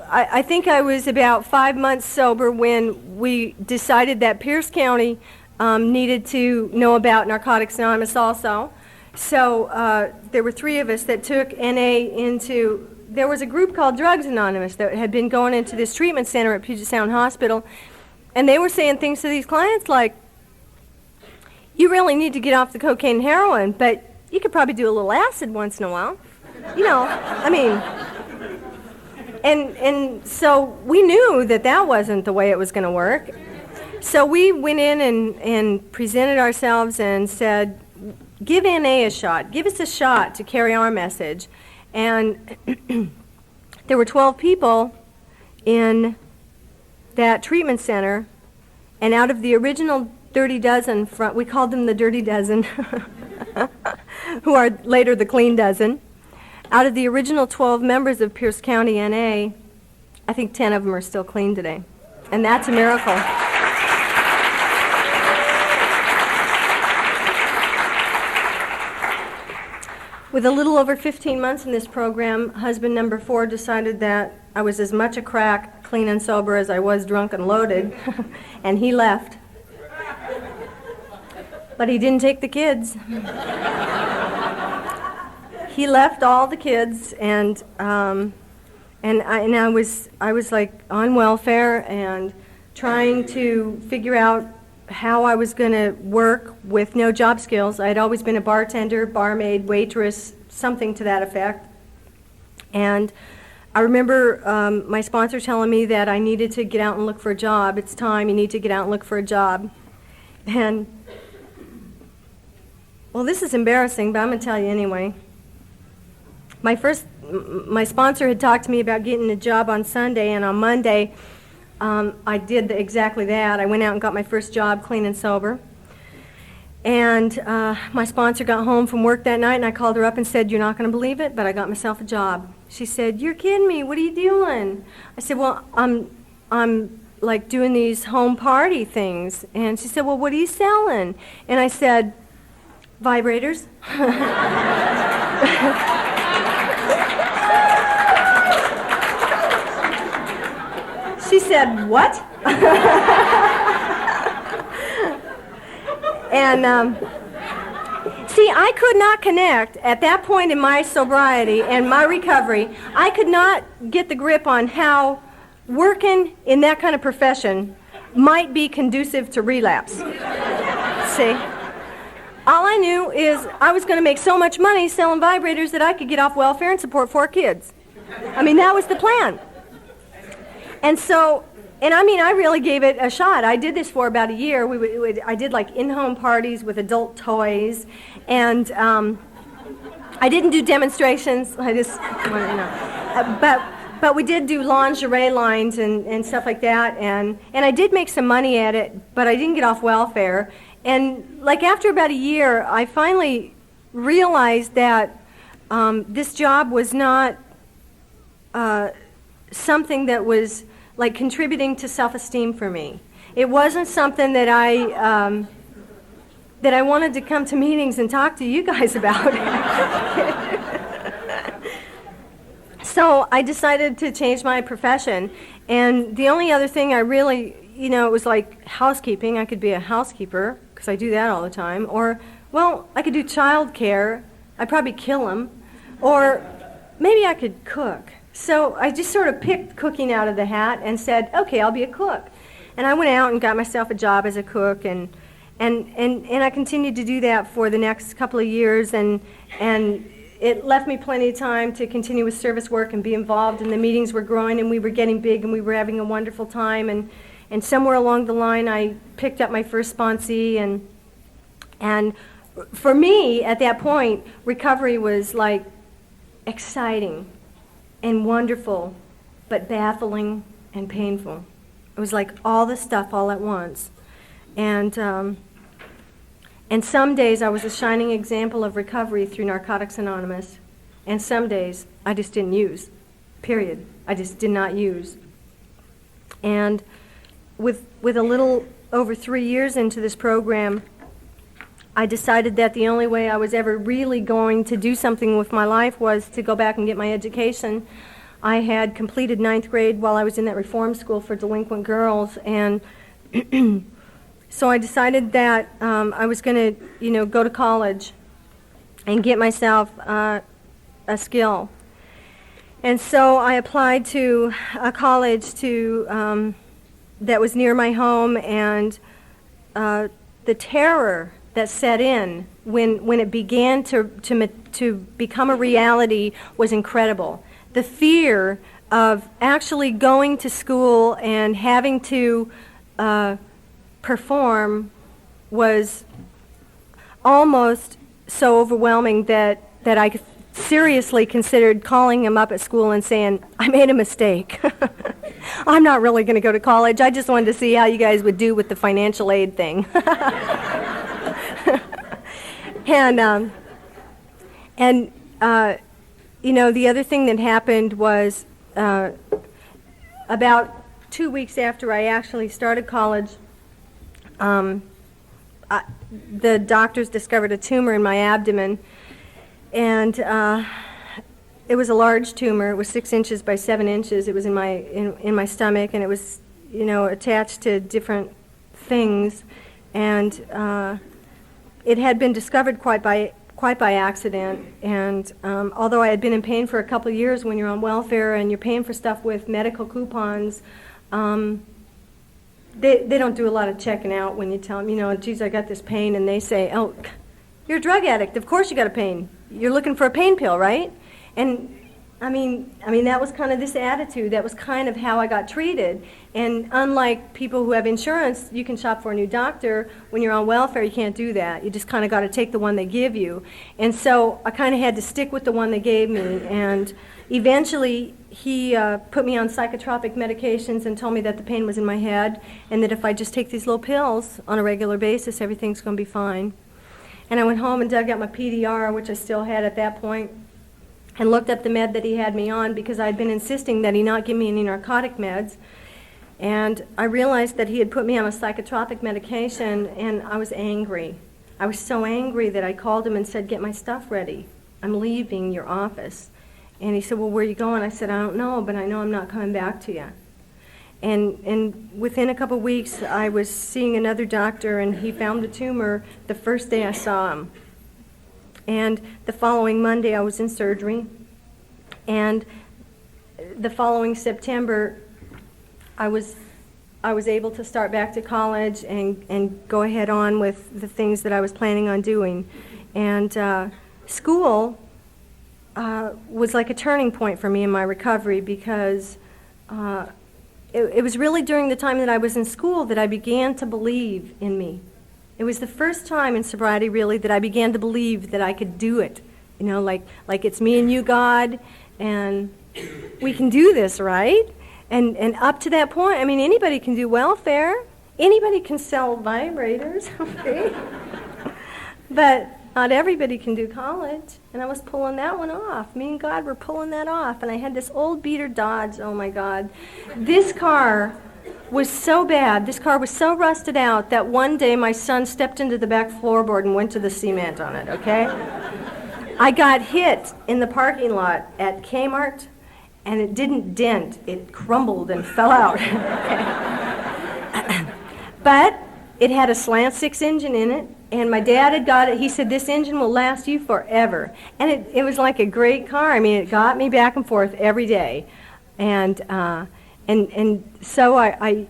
I think I was about 5 months sober when we decided that Pierce County needed to know about Narcotics Anonymous also. So there were 3 of us that took NA there was a group called Drugs Anonymous that had been going into this treatment center at Puget Sound Hospital, and they were saying things to these clients like, you really need to get off the cocaine and heroin, but you could probably do a little acid once in a while. And so we knew that wasn't the way it was going to work. So we went in and presented ourselves and said, give NA a shot. Give us a shot to carry our message. And there were 12 people in that treatment center, and out of the original Dirty Dozen, we called them the Dirty Dozen, who are later the Clean Dozen. Out of the original 12 members of Pierce County NA, I think 10 of them are still clean today. And that's a miracle. With a little over 15 months in this program, husband number 4 decided that I was as much a crack, clean and sober, as I was drunk and loaded, and he left. But he didn't take the kids. He left all the kids, and I was like on welfare and trying to figure out how I was going to work with no job skills. I had always been a bartender, barmaid, waitress, something to that effect. And I remember my sponsor telling me that I needed to get out and look for a job. It's time, you need to get out and look for a job. And, well, this is embarrassing, but I'm going to tell you anyway. My sponsor had talked to me about getting a job on Sunday, and on Monday, I did exactly that. I went out and got my first job, clean and sober. And my sponsor got home from work that night, and I called her up and said, "You're not going to believe it, but I got myself a job." She said, "You're kidding me. What are you doing?" I said, "Well, I'm like doing these home party things." And she said, "Well, what are you selling?" And I said, "Vibrators." She said, "What?" And see, I could not connect at that point in my sobriety and my recovery. I could not get the grip on how working in that kind of profession might be conducive to relapse. See? All I knew is I was going to make so much money selling vibrators that I could get off welfare and support 4 kids. I mean, that was the plan. And so, I really gave it a shot. I did this for about a year. I did like in-home parties with adult toys, and I didn't do demonstrations. I just, but we did do lingerie lines and stuff like that, and I did make some money at it, but I didn't get off welfare. And like after about a year, I finally realized that this job was not something that was like contributing to self-esteem for me. It wasn't something that I wanted to come to meetings and talk to you guys about. So I decided to change my profession, and the only other thing I really, it was like housekeeping. I could be a housekeeper, because I do that all the time, or, well, I could do child care. I'd probably kill him, or maybe I could cook. So I just sort of picked cooking out of the hat and said, okay, I'll be a cook. And I went out and got myself a job as a cook, and I continued to do that for the next couple of years, and it left me plenty of time to continue with service work and be involved, and the meetings were growing, and we were getting big, and we were having a wonderful time, and somewhere along the line I picked up my first sponsee, and for me, at that point, recovery was like exciting and wonderful, but baffling and painful. It was like all the stuff all at once. And some days I was a shining example of recovery through Narcotics Anonymous, and some days I just didn't use, period. I just did not use. And with a little over 3 years into this program, I decided that the only way I was ever really going to do something with my life was to go back and get my education. I had completed 9th grade while I was in that reform school for delinquent girls, and so I decided that I was going to, go to college and get myself a skill. And so I applied to a college that was near my home, and the terror that set in when it began to become a reality was incredible. The fear of actually going to school and having to perform was almost so overwhelming that I seriously considered calling him up at school and saying, I made a mistake. I'm not really going to go to college. I just wanted to see how you guys would do with the financial aid thing. The other thing that happened was about 2 weeks after I actually started college, the doctors discovered a tumor in my abdomen, and it was a large tumor. It was 6 inches by 7 inches. It was in my stomach, and it was attached to different things, and it had been discovered quite by accident. And although I had been in pain for a couple of years, when you're on welfare and you're paying for stuff with medical coupons, they don't do a lot of checking out when you tell them, geez, I got this pain, and they say, oh, you're a drug addict. Of course you got a pain. You're looking for a pain pill, right? And I mean, that was kind of this attitude. That was kind of how I got treated. And unlike people who have insurance, you can shop for a new doctor. When you're on welfare, you can't do that. You just kind of got to take the one they give you. And so I kind of had to stick with the one they gave me. And eventually, he put me on psychotropic medications and told me that the pain was in my head, and that if I just take these little pills on a regular basis, everything's going to be fine. And I went home and dug out my PDR, which I still had at that point, and looked up the med that he had me on, because I'd been insisting that he not give me any narcotic meds. And I realized that he had put me on a psychotropic medication, and I was angry. I was so angry that I called him and said, get my stuff ready. I'm leaving your office. And he said, well, where are you going? I said, I don't know, but I know I'm not coming back to you. And within a couple of weeks, I was seeing another doctor, and he found the tumor the first day I saw him. And the following Monday, I was in surgery. And the following September, I was able to start back to college and go ahead on with the things that I was planning on doing. And school was like a turning point for me in my recovery, because it was really during the time that I was in school that I began to believe in me. It was the first time in sobriety, really, that I began to believe that I could do it. Like it's me and you, God, and we can do this, right? And up to that point, I mean, anybody can do welfare. Anybody can sell vibrators, okay? But not everybody can do college. And I was pulling that one off. Me and God were pulling that off. And I had this old beater Dodge, oh my God. This car was so bad, this car was so rusted out, that one day my son stepped into the back floorboard and went to the cement on it, okay? I got hit in the parking lot at Kmart, and it didn't dent. It crumbled and fell out. But it had a slant six engine in it, and my dad had got it. He said, this engine will last you forever. And it was like a great car. I mean, it got me back and forth every day. And so I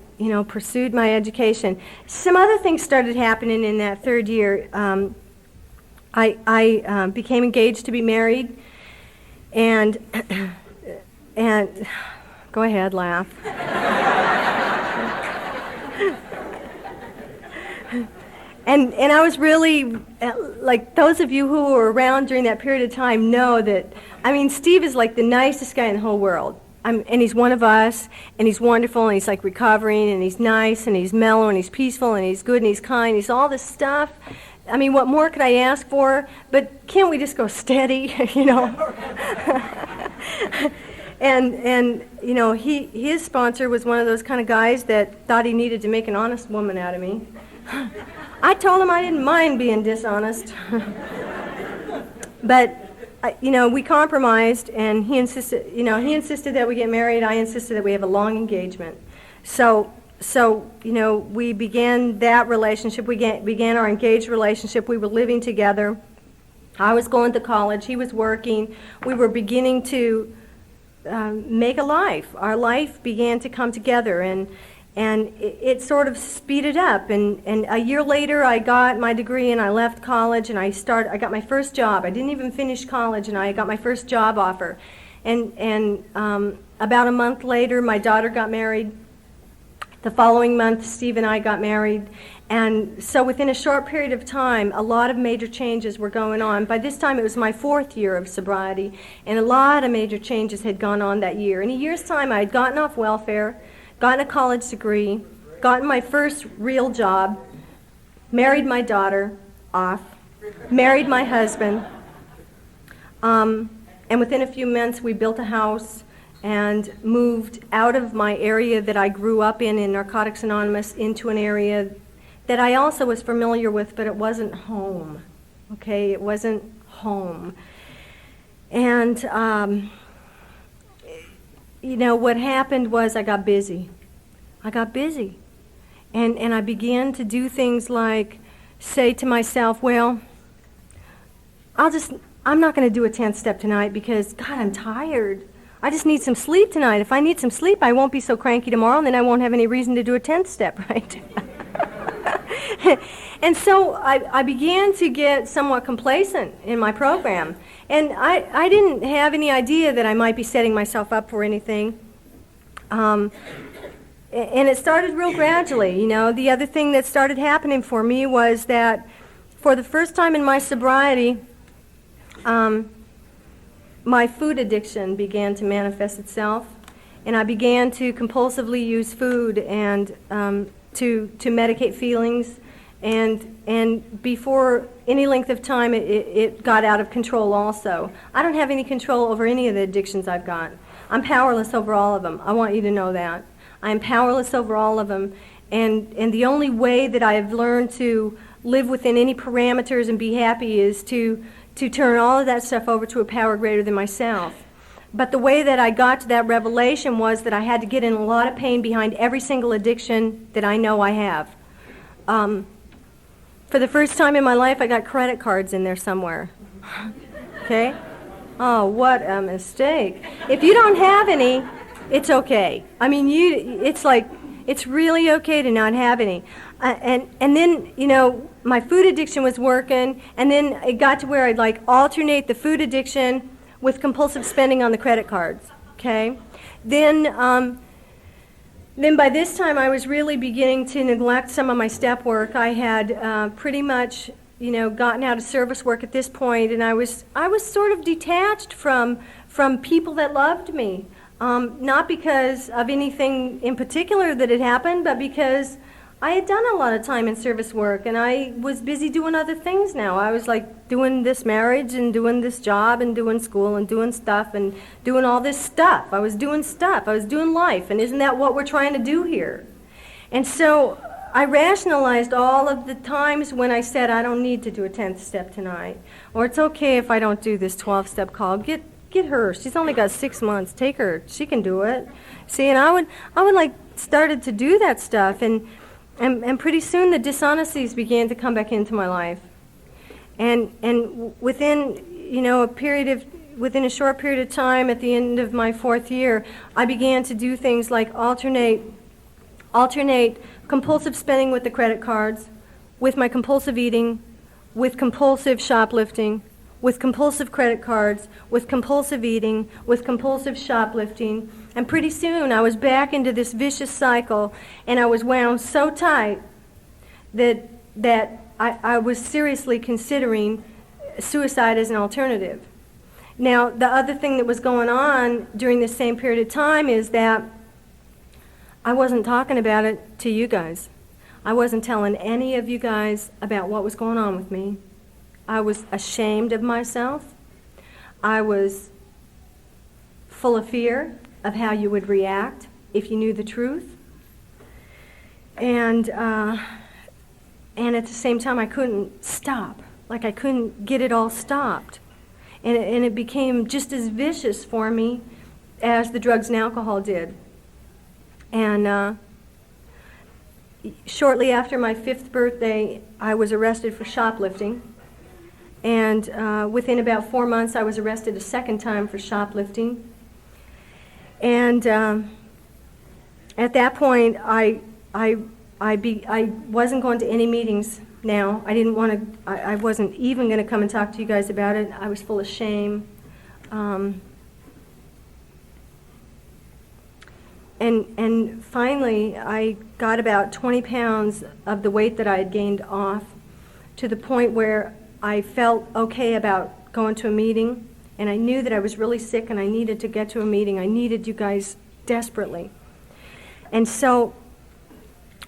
pursued my education. Some other things started happening in that third year. I became engaged to be married, and go ahead, laugh. And I was really, like, those of you who were around during that period of time know that, I mean, Steve is like the nicest guy in the whole world. And he's one of us, and he's wonderful, and he's like recovering, and he's nice, and he's mellow, and he's peaceful, and he's good, and he's kind, he's all this stuff. I mean, what more could I ask for? But can't we just go steady, you know? And you know, his sponsor was one of those kind of guys that thought he needed to make an honest woman out of me. I told him I didn't mind being dishonest. But we compromised, and he insisted that we get married. I insisted that we have a long engagement. So we began that relationship. We began our engaged relationship. We were living together. I was going to college. He was working. We were beginning to make a life. Our life began to come together, and it sort of speeded up. And a year later, I got my degree, and I left college, and I got my first job. I didn't even finish college, and I got my first job offer. And about a month later, my daughter got married. The following month, Steve and I got married. And so within a short period of time, a lot of major changes were going on. By this time, it was my fourth year of sobriety, and a lot of major changes had gone on that year. In a year's time, I had gotten off welfare, gotten a college degree, gotten my first real job, married my daughter off, married my husband, and within a few months, we built a house and moved out of my area that I grew up in Narcotics Anonymous, into an area that I also was familiar with, but it wasn't home. Okay, it wasn't home. And what happened was I got busy. And I began to do things like say to myself, well, I'm not going to do a 10th step tonight because, God, I'm tired. I just need some sleep tonight. If I need some sleep, I won't be so cranky tomorrow, and then I won't have any reason to do a 10th step, right? And so I began to get somewhat complacent in my program. And I didn't have any idea that I might be setting myself up for anything. And it started real gradually. The other thing that started happening for me was that for the first time in my sobriety, my food addiction began to manifest itself, and I began to compulsively use food and to medicate feelings, and before any length of time, it got out of control also. I don't have any control over any of the addictions I've got. I'm powerless over all of them. I want you to know that. I'm powerless over all of them, and the only way that I have learned to live within any parameters and be happy is to turn all of that stuff over to a power greater than myself. But the way that I got to that revelation was that I had to get in a lot of pain behind every single addiction that I know I have. For the first time in my life, I got credit cards in there somewhere. Okay? Oh, what a mistake. If you don't have any, it's okay. I mean, it's really okay to not have any. And then, my food addiction was working, and then it got to where I'd alternate the food addiction with compulsive spending on the credit cards. Okay? Then by this time I was really beginning to neglect some of my step work. I had pretty much, gotten out of service work at this point, and I was sort of detached from people that loved me. Not because of anything in particular that had happened, but because I had done a lot of time in service work, and I was busy doing other things now. I was doing this marriage and doing this job and doing school and doing stuff and doing all this stuff. I was doing stuff. I was doing life, and isn't that what we're trying to do here? And so I rationalized all of the times when I said I don't need to do a 10th step tonight, or it's okay if I don't do this 12-step call. get her. She's only got 6 months. Take her. She can do it. See, and I would like started to do that stuff, and pretty soon the dishonesties began to come back into my life. And within, within a short period of time, at the end of my 4th year, I began to do things like alternate compulsive spending with the credit cards, with my compulsive eating, with compulsive shoplifting, with compulsive credit cards, with compulsive eating, with compulsive shoplifting. And pretty soon I was back into this vicious cycle, and I was wound so tight that I was seriously considering suicide as an alternative. Now, the other thing that was going on during this same period of time is that I wasn't talking about it to you guys. I wasn't telling any of you guys about what was going on with me. I was ashamed of myself. I was full of fear of how you would react if you knew the truth. And at the same time, I couldn't stop. Like, I couldn't get it all stopped. And it became just as vicious for me as the drugs and alcohol did. And shortly after my 5th birthday, I was arrested for shoplifting. And within about 4 months, I was arrested a second time for shoplifting. And at that point, I wasn't going to any meetings now. I didn't want to. I wasn't even going to come and talk to you guys about it. I was full of shame. And finally, I got about 20 pounds of the weight that I had gained off, to the point where I felt okay about going to a meeting, and I knew that I was really sick and I needed to get to a meeting. I needed you guys desperately. And so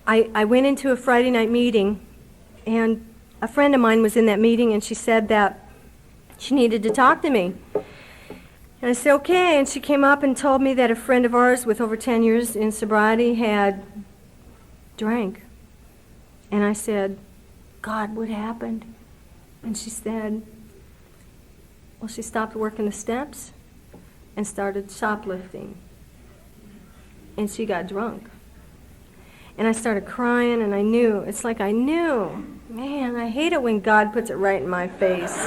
I went into a Friday night meeting, and a friend of mine was in that meeting, and she said that she needed to talk to me. And I said, okay, and she came up and told me that a friend of ours with over 10 years in sobriety had drank. And I said, God, what happened? And she said, well, she stopped working the steps and started shoplifting. And she got drunk. And I started crying, and I knew, it's like I knew, man, I hate it when God puts it right in my face.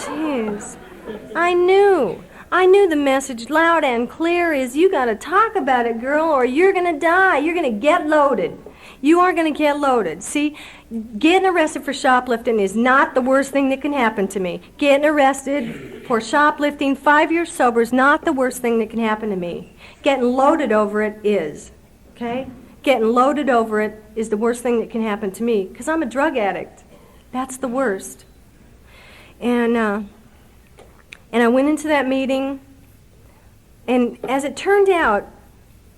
Jeez. I knew the message loud and clear is, you got to talk about it, girl, or you're going to die. You're going to get loaded. You are going to get loaded. See, getting arrested for shoplifting is not the worst thing that can happen to me. Getting arrested for shoplifting 5 years sober is not the worst thing that can happen to me. Getting loaded over it is, okay? Getting loaded over it is the worst thing that can happen to me, because I'm a drug addict. That's the worst. And I went into that meeting, and as it turned out,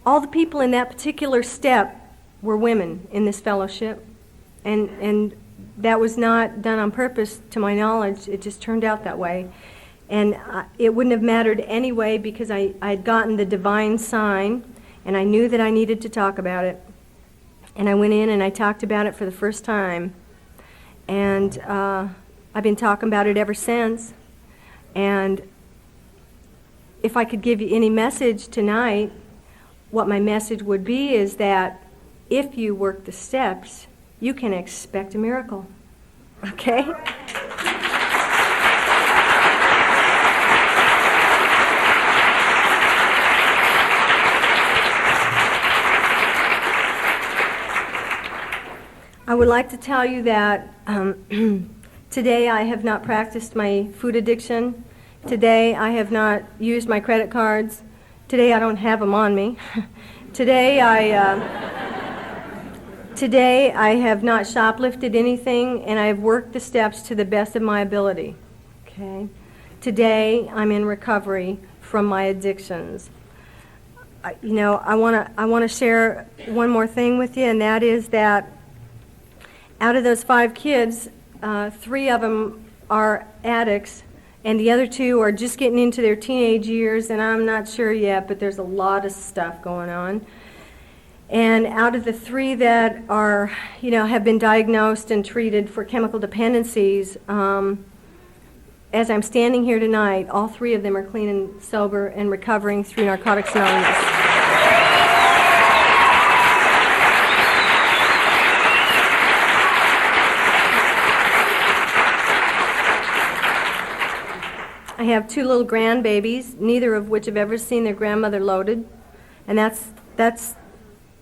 all the people in that particular step were women in this fellowship, and that was not done on purpose, to my knowledge. It just turned out that way. And it wouldn't have mattered anyway, because I had gotten the divine sign, and I knew that I needed to talk about it. And I went in and I talked about it for the first time. And I've been talking about it ever since. And if I could give you any message tonight, what my message would be is that if you work the steps, you can expect a miracle. Okay? I would like to tell you that today I have not practiced my food addiction. Today I have not used my credit cards. Today I don't have them on me. Today I have not shoplifted anything, and I have worked the steps to the best of my ability. Okay? Today I'm in recovery from my addictions. I want to share one more thing with you, and that is that out of those 5 kids, 3 of them are addicts, and the other 2 are just getting into their teenage years, and I'm not sure yet, but there's a lot of stuff going on. And out of the 3 that are, have been diagnosed and treated for chemical dependencies, as I'm standing here tonight, all 3 of them are clean and sober and recovering through Narcotics Anonymous. I have 2 little grandbabies, neither of which have ever seen their grandmother loaded, and that's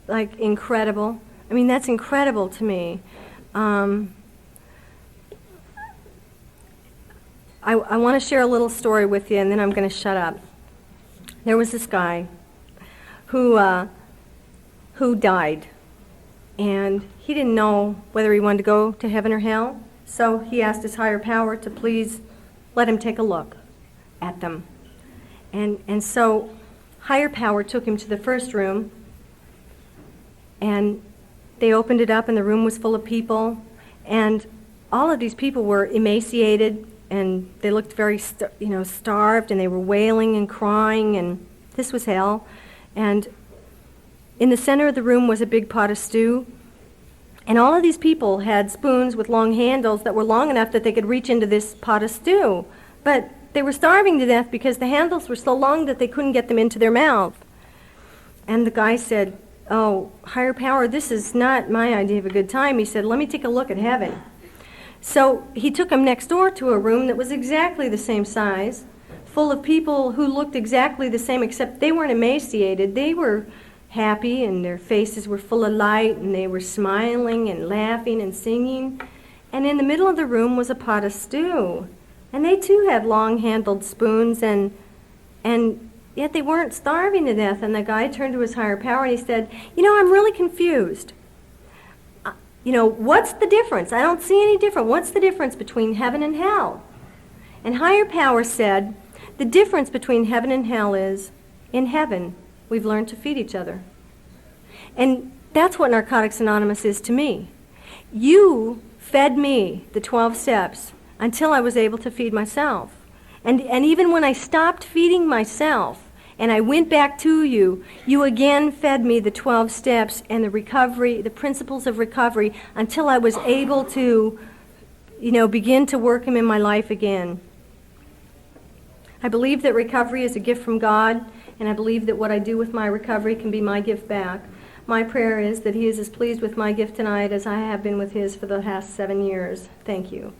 like incredible. I mean, that's incredible to me. I want to share a little story with you, and then I'm going to shut up. There was this guy who died, and he didn't know whether he wanted to go to heaven or hell, so he asked his higher power to please let him take a look at them. And so higher power took him to the first room, and they opened it up, and the room was full of people, and all of these people were emaciated, and they looked very starved, and they were wailing and crying, and this was hell. And in the center of the room was a big pot of stew, and all of these people had spoons with long handles that were long enough that they could reach into this pot of stew, but they were starving to death because the handles were so long that they couldn't get them into their mouth. And the guy said, "Oh, higher power, this is not my idea of a good time." He said, "Let me take a look at heaven." So he took him next door to a room that was exactly the same size, full of people who looked exactly the same, except they weren't emaciated. They were happy, and their faces were full of light, and they were smiling and laughing and singing. And in the middle of the room was a pot of stew. And they too had long-handled spoons, and yet they weren't starving to death. And the guy turned to his higher power and he said, "I'm really confused. What's the difference? I don't see any difference. What's the difference between heaven and hell?" And higher power said, "The difference between heaven and hell is, in heaven, we've learned to feed each other." And that's what Narcotics Anonymous is to me. You fed me the 12 steps until I was able to feed myself. And even when I stopped feeding myself and I went back to you, you again fed me the 12 steps and the recovery, the principles of recovery, until I was able to, begin to work them in my life again. I believe that recovery is a gift from God, and I believe that what I do with my recovery can be my gift back. My prayer is that He is as pleased with my gift tonight as I have been with His for the past 7 years. Thank you.